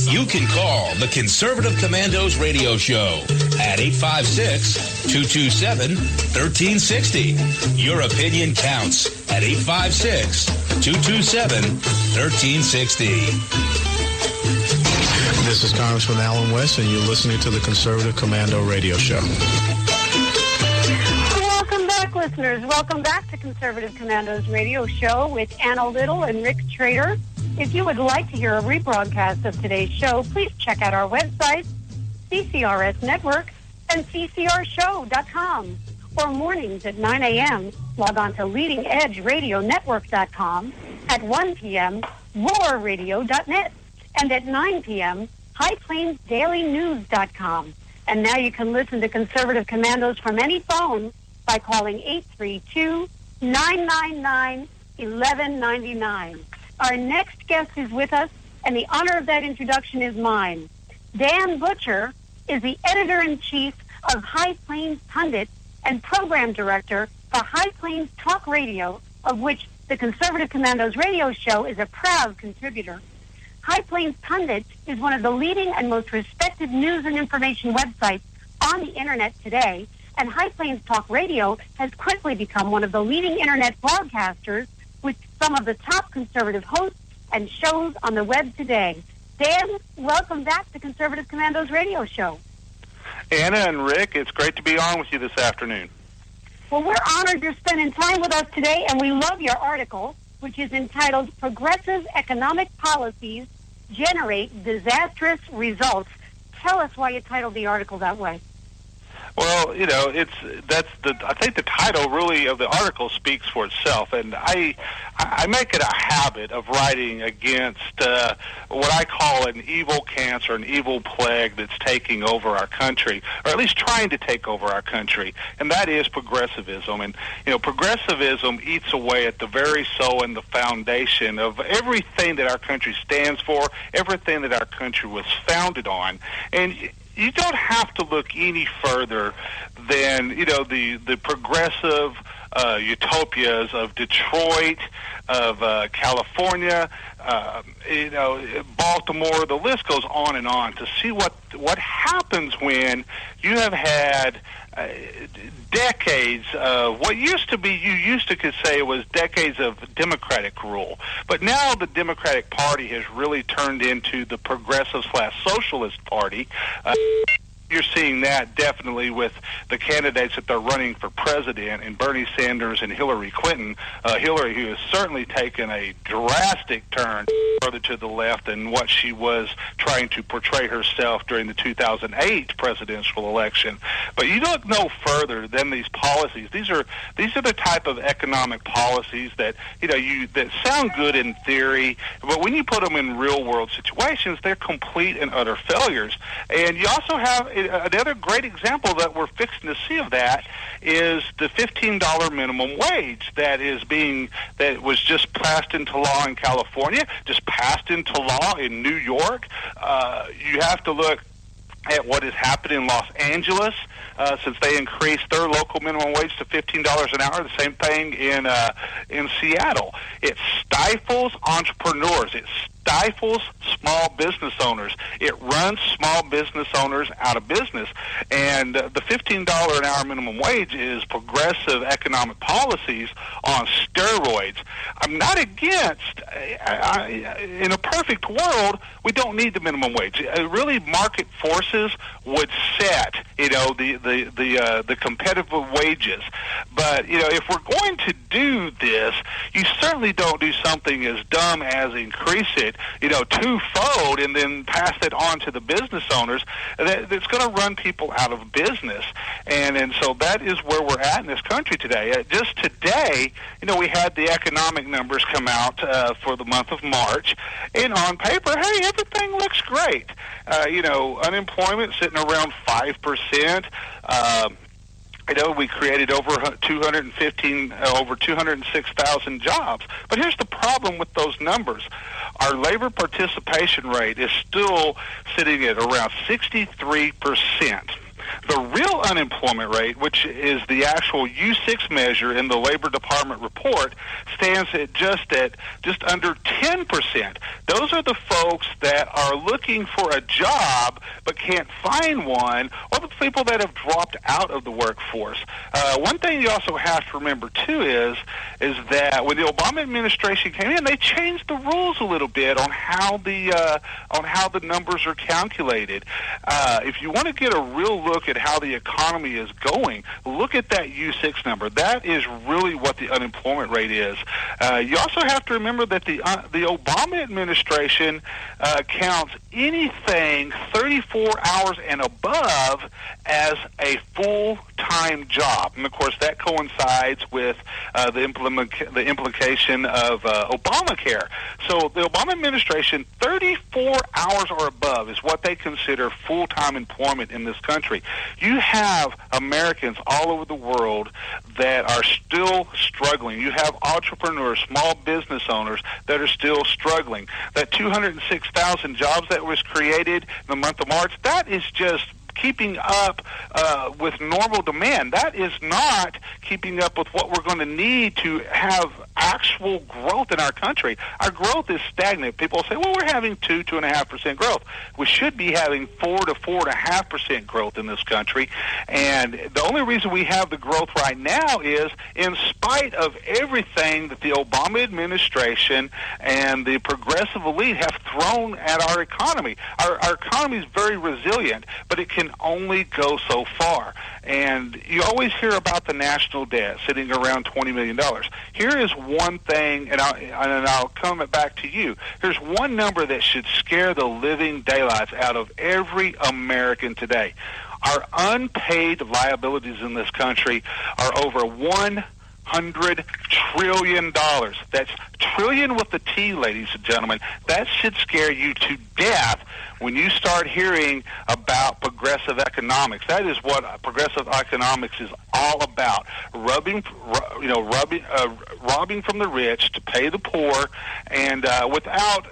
You can call the Conservative Commandos radio show at 856-227-1360. Your opinion counts at 856-227-1360. This is Congressman Alan West, and you're listening to the Conservative Commando Radio Show. Welcome back, listeners. Welcome back to Conservative Commandos Radio Show with Anna Little and Rick Trader. If you would like to hear a rebroadcast of today's show, please check out our website, CCRS Network, and ccrshow.com. Or mornings at 9 a.m., log on to leadingedgeradionetwork.com. At 1 p.m., roarradio.net. And at 9 p.m., highplainsdailynews.com. And now you can listen to Conservative Commandos from any phone by calling 832-999-1199. Our next guest is with us, and the honor of that introduction is mine. Dan Butcher is the editor-in-chief of High Plains Pundit and program director for High Plains Talk Radio, of which the Conservative Commandos radio show is a proud contributor. High Plains Pundit is one of the leading and most respected news and information websites on the Internet today, and High Plains Talk Radio has quickly become one of the leading Internet broadcasters with some of the top conservative hosts and shows on the web today. Dan, welcome back to Conservative Commandos Radio Show. Anna and Rick, it's great to be on with you this afternoon. Well, we're honored you're spending time with us today, and we love your article, which is entitled Progressive Economic Policies Generate Disastrous Results. Tell us why you titled the article that way. Well, you know, I think the title really of the article speaks for itself, and I make it a habit of writing against what I call an evil cancer, an evil plague that's taking over our country, or at least trying to take over our country, and that is progressivism. And, you know, progressivism eats away at the very soul and the foundation of everything that our country stands for, everything that our country was founded on. And you don't have to look any further than, you know, the progressive utopias of Detroit, of California, you know, Baltimore. The list goes on and on to see what happens when you have had decades of what used to be, you could say it was decades of Democratic rule. But now the Democratic Party has really turned into the progressive/socialist party. You're seeing that definitely with the candidates that they're running for president, and Bernie Sanders and Hillary Clinton. Hillary, who has certainly taken a drastic turn further to the left than what she was trying to portray herself during the 2008 presidential election. But you look no further than these policies. These are the type of economic policies that, you know, that sound good in theory, but when you put them in real world situations, they're complete and utter failures. And you also have another great example that we're fixing to see of that is the $15 minimum wage that was just passed into law in California, just passed into law in New York. You have to look at what has happened in Los Angeles since they increased their local minimum wage to $15 an hour. The same thing in Seattle. It stifles entrepreneurs. It stifles small business owners. It runs small business owners out of business. And the $15 an hour minimum wage is progressive economic policies on steroids. I'm not against, in a perfect world, we don't need the minimum wage. Really, market forces would set, you know, the competitive wages. But, you know, if we're going to do this, you certainly don't do something as dumb as increase it it, twofold and then pass it on to the business owners, that's going to run people out of business. And so that is where we're at in this country today. Just today, we had the economic numbers come out for the month of March, and on paper, hey, everything looks great. Unemployment sitting around 5%. We created over 206,000 jobs. But here's the problem with those numbers. Our labor participation rate is still sitting at around 63%. The real unemployment rate, which is the actual U6 measure in the Labor Department report, stands at just under 10%. Those are the folks that are looking for a job but can't find one, or the people that have dropped out of the workforce. One thing you also have to remember too is that when the Obama administration came in, they changed the rules a little bit on how the numbers are calculated. If you want to get a real look at how the economy is going, look at that U6 number. That is really what the unemployment rate is. You also have to remember that the Obama administration counts anything 34 hours and above as a full-time job. And, of course, that coincides with the implication of Obamacare. So the Obama administration, 34 hours or above is what they consider full-time employment in this country. You have Americans all over the world that are still struggling. You have entrepreneurs, small business owners that are still struggling. That 206,000 jobs that was created in the month of March, that is just keeping up with normal demand. That is not keeping up with what we're going to need to have actual growth in our country. Our growth is stagnant. People say, well, we're having 2.5% growth. We should be having 4 to 4.5% growth in this country. And the only reason we have the growth right now is in spite of everything that the Obama administration and the progressive elite have thrown at our economy. Our economy is very resilient, but it can only go so far. And you always hear about the national debt sitting around $20 million. Here is one thing, and I'll come back to you. Here's one number that should scare the living daylights out of every American today. Our unpaid liabilities in this country are over $100 trillion. That's trillion with the T, ladies and gentlemen. That should scare you to death when you start hearing about progressive economics. That is what progressive economics is all about: robbing from the rich to pay the poor, and without.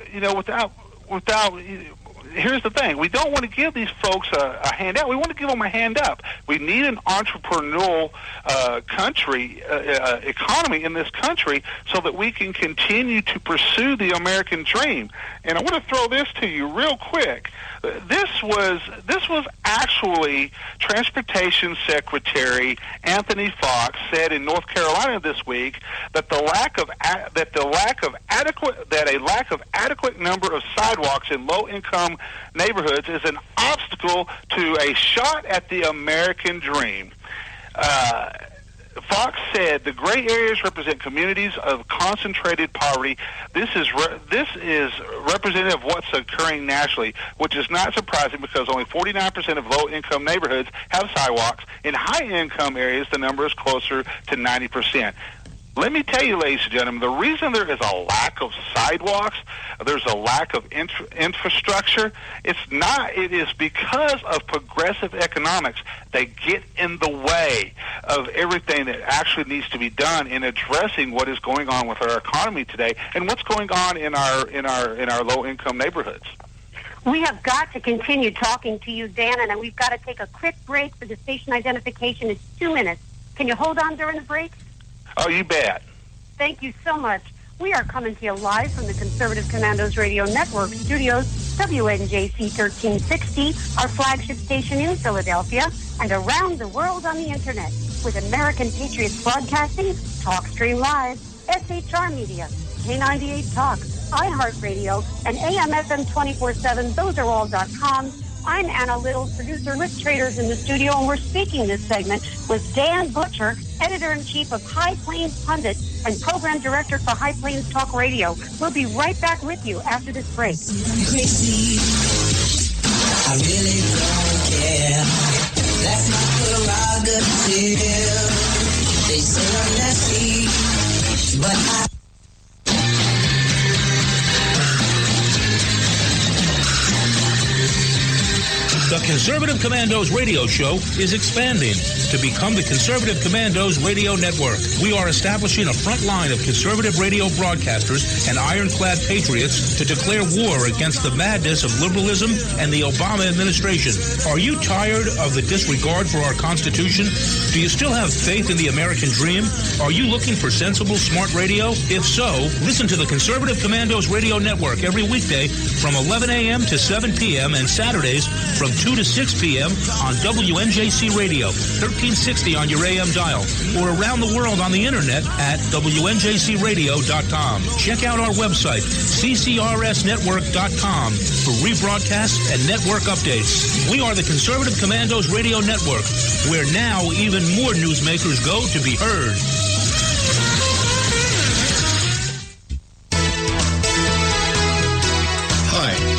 Here's the thing. We don't want to give these folks a handout. We want to give them a hand up. We need an entrepreneurial economy in this country so that we can continue to pursue the American dream. And I want to throw this to you real quick. This was actually Transportation Secretary Anthony Fox said in North Carolina this week that a lack of adequate number of sidewalks in low-income neighborhoods is an obstacle to a shot at the American dream. Fox said the gray areas represent communities of concentrated poverty. This is representative of what's occurring nationally, which is not surprising because only 49% of low-income neighborhoods have sidewalks. In high-income areas, the number is closer to 90%. Let me tell you, ladies and gentlemen, the reason there is a lack of sidewalks, there's a lack of infrastructure, it is because of progressive economics. They get in the way of everything that actually needs to be done in addressing what is going on with our economy today and what's going on in our low-income neighborhoods. We have got to continue talking to you, Dan, and we've got to take a quick break for the station identification. It's 2 minutes. Can you hold on during the break? Oh, you bet. Thank you so much. We are coming to you live from the Conservative Commandos Radio Network studios, WNJC 1360, our flagship station in Philadelphia, and around the world on the Internet with American Patriots Broadcasting, TalkStream Live, SHR Media, K98 Talk, iHeartRadio, and AM/FM 24/7. Those are all .com. I'm Anna Little, producer with Traders in the studio, and we're speaking this segment with Dan Butcher, editor-in-chief of High Plains Pundit, and Program Director for High Plains Talk Radio. We'll be right back with you after this break. Crazy. I really don't care. That's my prerogative. They say I'm nasty, but I... The Conservative Commandos radio show is expanding to become the Conservative Commandos radio network. We are establishing a front line of conservative radio broadcasters and ironclad patriots to declare war against the madness of liberalism and the Obama administration. Are you tired of the disregard for our Constitution? Do you still have faith in the American dream? Are you looking for sensible, smart radio? If so, listen to the Conservative Commandos radio network every weekday from 11 a.m. to 7 p.m. and Saturdays from 2 to 6 p.m. on WNJC Radio, 1360 on your AM dial, or around the world on the internet at WNJCradio.com. Check out our website, CCRSnetwork.com, for rebroadcasts and network updates. We are the Conservative Commandos Radio Network, where now even more newsmakers go to be heard.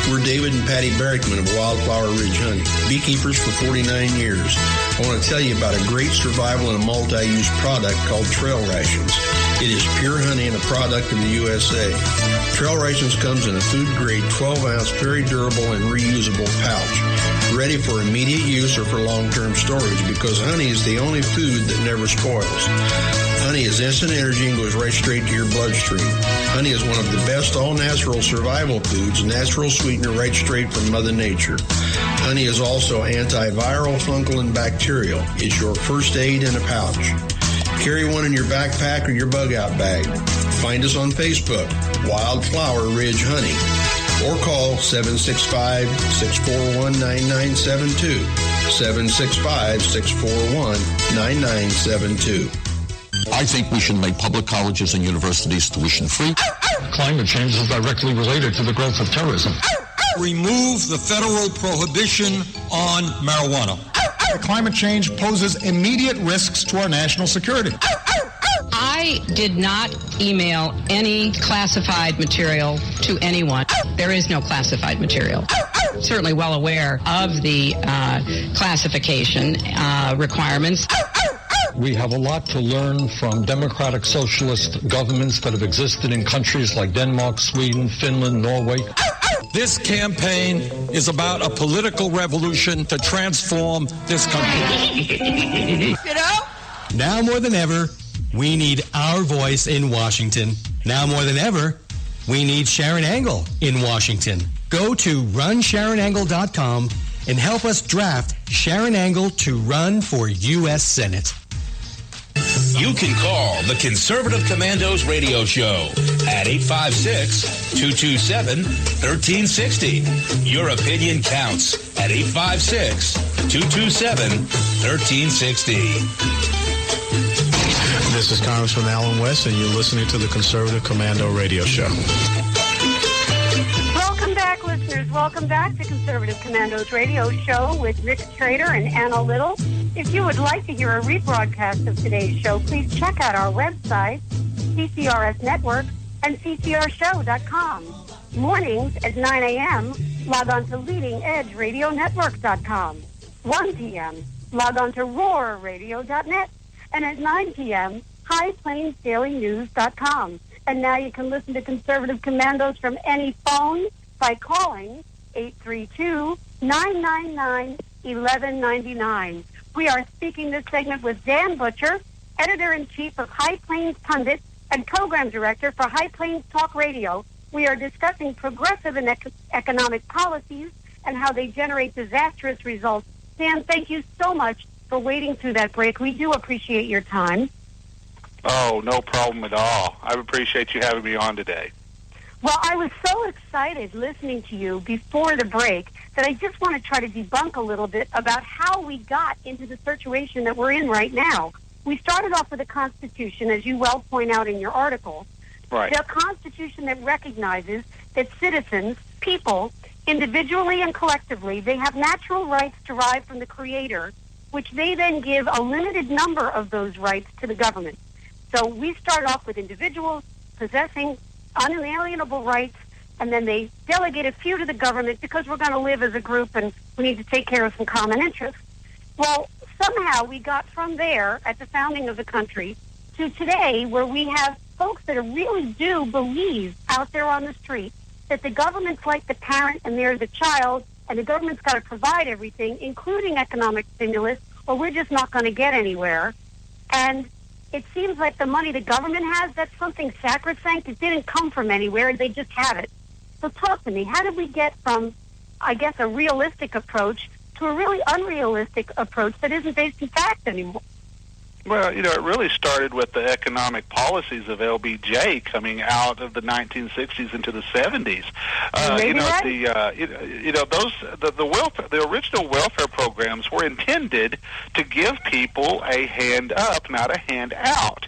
We're David and Patty Barrickman of Wildflower Ridge Honey, beekeepers for 49 years. I want to tell you about a great survival and a multi-use product called Trail Rations. It is pure honey and a product of the USA. Trail Rations comes in a food-grade 12-ounce, very durable and reusable pouch, ready for immediate use or for long-term storage because honey is the only food that never spoils. Honey is instant energy and goes right straight to your bloodstream. Honey is one of the best all-natural survival foods, natural sweetener right straight from Mother Nature. Honey is also antiviral, fungal, and bacterial. It's your first aid in a pouch. Carry one in your backpack or your bug-out bag. Find us on Facebook, Wildflower Ridge Honey, or call 765-641-9972, 765-641-9972. I think we should make public colleges and universities tuition-free. Climate change is directly related to the growth of terrorism. Remove the federal prohibition on marijuana. Climate change poses immediate risks to our national security. I did not email any classified material to anyone. There is no classified material. Certainly well aware of the classification requirements. We have a lot to learn from democratic socialist governments that have existed in countries like Denmark, Sweden, Finland, Norway. This campaign is about a political revolution to transform this country. Now more than ever, we need our voice in Washington. Now more than ever, we need Sharon Angle in Washington. Go to runsharonangle.com and help us draft Sharon Angle to run for U.S. Senate. You can call the Conservative Commandos radio show at 856-227-1360. Your opinion counts at 856-227-1360. This is Congressman Alan West, and you're listening to the Conservative Commando radio show. Welcome back, listeners. Welcome back to Conservative Commandos radio show with Rick Trader and Anna Little. If you would like to hear a rebroadcast of today's show, please check out our website, CCRS Network, and CCRShow.com. Mornings at 9 a.m., log on to LeadingEdgeRadioNetwork.com. 1 p.m., log on to RoarRadio.net. And at 9 p.m., HighPlainsDailyNews.com. And now you can listen to Conservative Commandos from any phone by calling 832-999-1199. We are speaking this segment with Dan Butcher, Editor-in-Chief of High Plains Pundit and Program Director for High Plains Talk Radio. We are discussing progressive and economic policies and how they generate disastrous results. Dan, thank you so much for waiting through that break. We do appreciate your time. Oh, no problem at all. I appreciate you having me on today. Well, I was so excited listening to you before the break that I just want to try to debunk a little bit about how we got into the situation that we're in right now. We started off with a Constitution, as you well point out in your article. Right. The Constitution that recognizes that citizens, people, individually and collectively, they have natural rights derived from the Creator, which they then give a limited number of those rights to the government. So we start off with individuals possessing unalienable rights, and then they delegate a few to the government because we're going to live as a group and we need to take care of some common interests. Well, somehow we got from there at the founding of the country to today, where we have folks that really do believe out there on the street that the government's like the parent and they're the child, and the government's got to provide everything, including economic stimulus, or we're just not going to get anywhere. And it seems like the money the government has, that's something sacrosanct. It didn't come from anywhere. They just have it. So talk to me. How did we get from, I guess, a realistic approach to a really unrealistic approach that isn't based in fact anymore? Well, it really started with the economic policies of LBJ coming out of the 1960s into the 70s. The original welfare programs were intended to give people a hand up, not a hand out.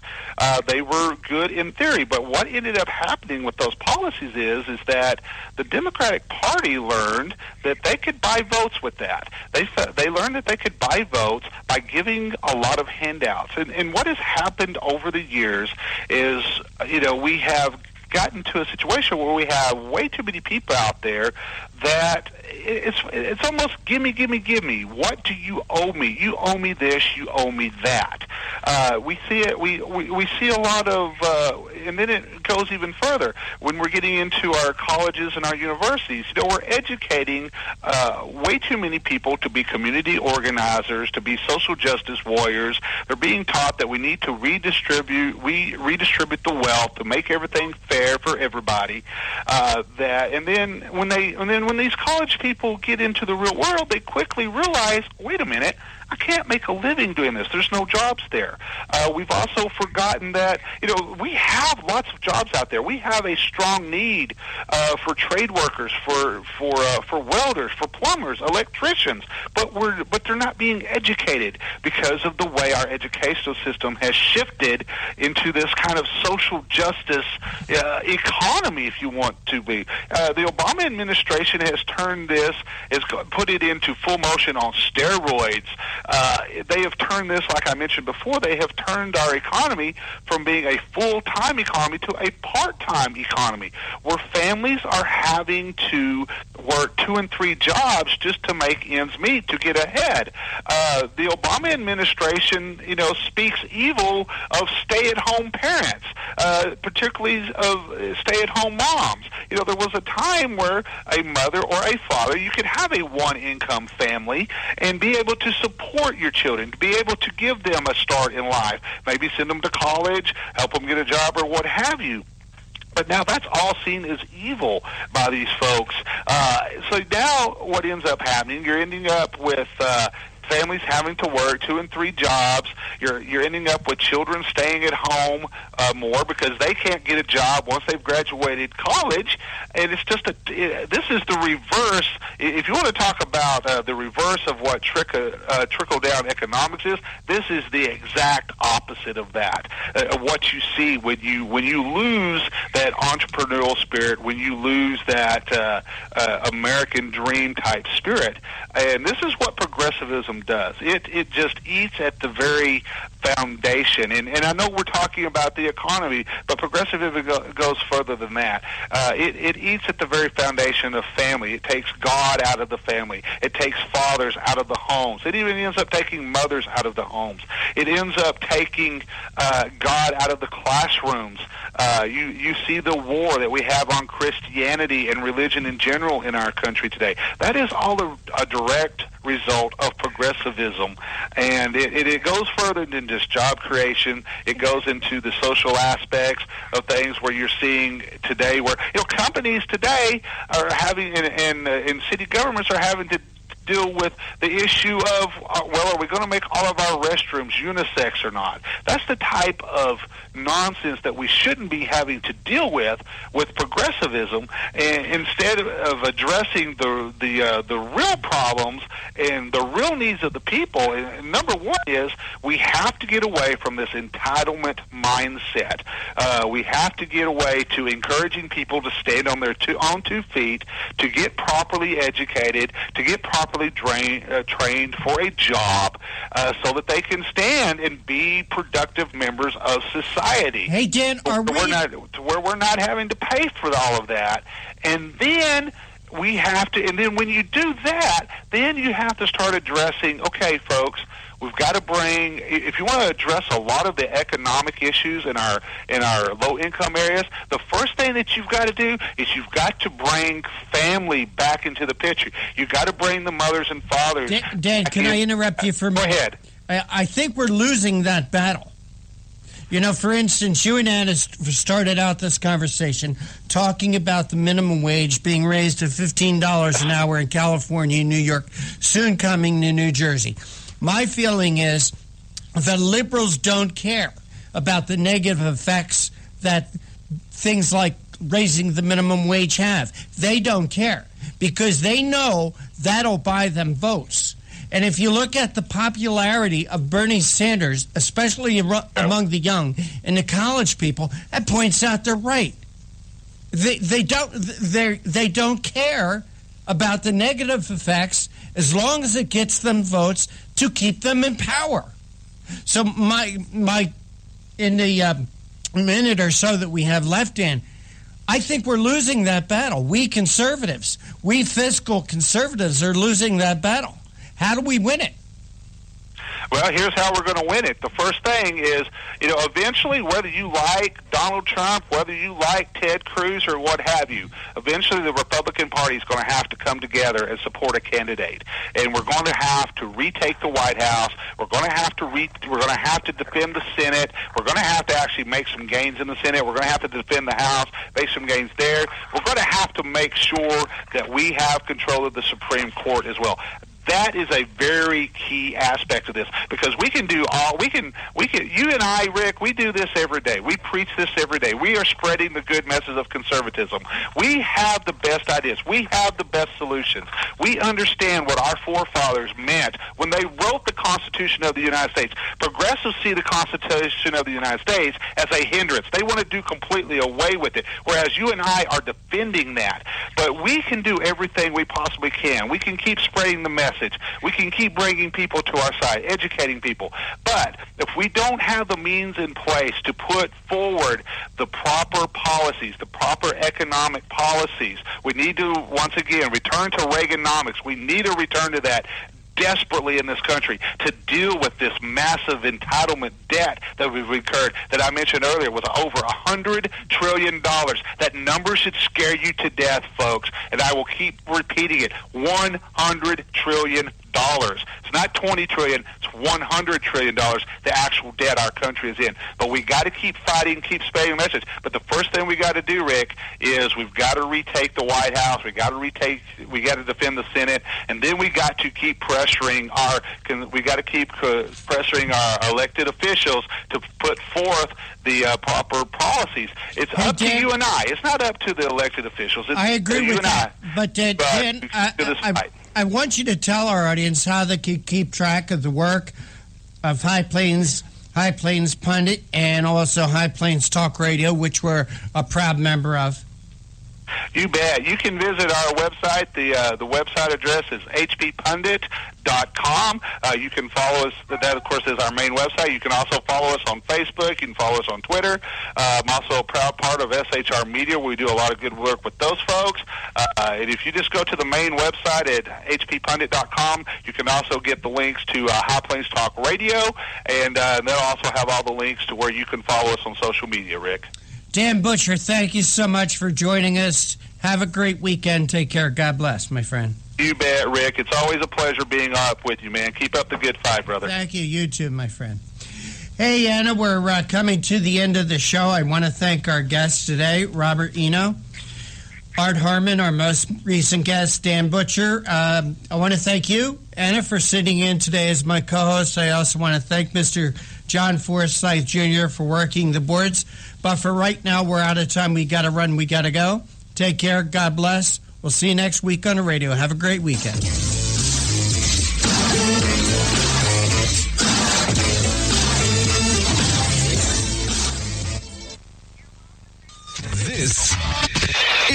They were good in theory, but what ended up happening with those policies is that the Democratic Party learned that they could buy votes with that. They learned that they could buy votes by giving a lot of handouts. And what has happened over the years is, we have gotten to a situation where we have way too many people out there that it's almost gimme. What do you owe me? You owe me this. You owe me that. We see it. We see a lot of, and then it goes even further when we're getting into our colleges and our universities. We're educating way too many people to be community organizers, to be social justice warriors. They're being taught that we need to redistribute the wealth to make everything fair for everybody. And then when these college people get into the real world, they quickly realize, wait a minute, I can't make a living doing this. There's no jobs there. We've also forgotten that, we have lots of jobs out there. We have a strong need for trade workers, for welders, for plumbers, electricians, but they're not being educated because of the way our educational system has shifted into this kind of social justice economy, if you want to be. The Obama administration has put it into full motion on steroids. They have turned this, like I mentioned before, they have turned our economy from being a full-time economy to a part-time economy, where families are having to work 2 and 3 jobs just to make ends meet, to get ahead. The Obama administration, speaks evil of stay-at-home parents, particularly of stay-at-home moms. There was a time where a mother or a father, you could have a one-income family and be able to support your children, to be able to give them a start in life, maybe send them to college, help them get a job, or what have you. But now that's all seen as evil by these folks. So now what ends up happening, you're ending up with families having to work 2 and 3 jobs. You're ending up with children staying at home more because they can't get a job once they've graduated college. And it's just this is the reverse. If you want to talk about the reverse of what trickle-down economics is, this is the exact opposite of that. What you see when you lose that entrepreneurial spirit, when you lose that American dream type spirit. And this is what progressivism does. It just eats at the very foundation. And I know we're talking about the economy, but progressivism goes further than that. It eats at the very foundation of family. It takes God out of the family. It takes fathers out of the homes. It even ends up taking mothers out of the homes. It ends up taking God out of the classrooms. You see the war that we have on Christianity and religion in general in our country today. That is all a direct result of progressivism, and it goes further than just job creation. It goes into the social aspects of things where you're seeing today where companies today are having and city governments are having to deal with the issue of, are we going to make all of our restrooms unisex or not? That's the type of nonsense that we shouldn't be having to deal with progressivism. And instead of addressing the real problems and the real needs of the people, and number one is we have to get away from this entitlement mindset. We have to get away to encouraging people to stand on their own 2 feet, to get properly educated, to get properly trained for a job so that they can stand and be productive members of society. society. Hey, Dan, where we're not having to pay for all of that, and then we have to. And then when you do that, then you have to start addressing. Okay, folks. We've got to bring, if you want to address a lot of the economic issues in our low-income areas, the first thing that you've got to do is you've got to bring family back into the picture. You've got to bring the mothers and fathers. Dan, can I interrupt you for a minute? Go ahead. I think we're losing that battle. You know, for instance, you and Anna started out this conversation talking about the minimum wage being raised to $15 an hour in California and New York, soon coming to New Jersey. My feeling is that liberals don't care about the negative effects that things like raising the minimum wage have. They don't care because they know that'll buy them votes. And if you look at the popularity of Bernie Sanders, especially among the young and the college people, that points out they're right. They don't care about the negative effects as long as it gets them votes to keep them in power. So my in the minute or so that we have left, Dan, I think we're losing that battle. We conservatives, we fiscal conservatives are losing that battle. How do we win it? Well, here's how we're going to win it. The first thing is, eventually, whether you like Donald Trump, whether you like Ted Cruz or what have you, eventually the Republican Party is going to have to come together and support a candidate. And we're going to have to retake the White House. We're going to have to defend the Senate. We're going to have to actually make some gains in the Senate. We're going to have to defend the House, make some gains there. We're going to have to make sure that we have control of the Supreme Court as well. That is a very key aspect of this because we can do you and I, Rick, we do this every day. We preach this every day. We are spreading the good message of conservatism. We have the best ideas. We have the best solutions. We understand what our forefathers meant when they wrote the Constitution of the United States. Progressives see the Constitution of the United States as a hindrance. They want to do completely away with it, whereas you and I are defending that. But we can do everything we possibly can. We can keep spreading the message. We can keep bringing people to our side, educating people. But if we don't have the means in place to put forward the proper policies, the proper economic policies, we need to, once again, return to Reaganomics. We need to return to that desperately in this country to deal with this massive entitlement debt that we've incurred that I mentioned earlier was over $100 trillion. That number should scare you to death, folks, and I will keep repeating it. $100 trillion. It's not $20 trillion, it's $100 trillion, the actual debt our country is in. But we got to keep fighting, keep spreading the message. But the first thing we got to do, Rick, is we've got to retake the White House, we got to defend the Senate, and then we got to keep pressuring our elected officials to put forth the proper policies. It's up to you and I. It's not up to the elected officials. It's I agree with that. But Dan, I want you to tell our audience how they can keep track of the work of High Plains Pundit and also High Plains Talk Radio, which we're a proud member of. You bet. You can visit our website. The website address is hppundit.com. You can follow us. That, of course, is our main website. You can also follow us on Facebook. You can follow us on Twitter. I'm also a proud part of SHR Media, where we do a lot of good work with those folks. And if you just go to the main website at hppundit.com, you can also get the links to High Plains Talk Radio, and they'll also have all the links to where you can follow us on social media, Rick. Dan Butcher, thank you so much for joining us. Have a great weekend. Take care. God bless, my friend. You bet, Rick. It's always a pleasure being up with you, man. Keep up the good fight, brother. Thank you. You too, my friend. Hey, Anna, we're coming to the end of the show. I want to thank our guests today, Robert Eno, Art Harmon, our most recent guest, Dan Butcher. I want to thank you, Anna, for sitting in today as my co-host. I also want to thank Mr. John Forsythe Jr. for working the boards. But for right now, we're out of time. We got to run. We got to go. Take care. God bless. We'll see you next week on the radio. Have a great weekend. This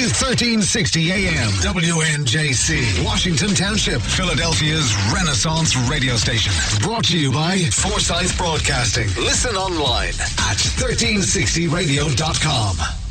to 1360 AM WNJC, Washington Township, Philadelphia's Renaissance radio station. Brought to you by Forsyth Broadcasting. Listen online at 1360radio.com.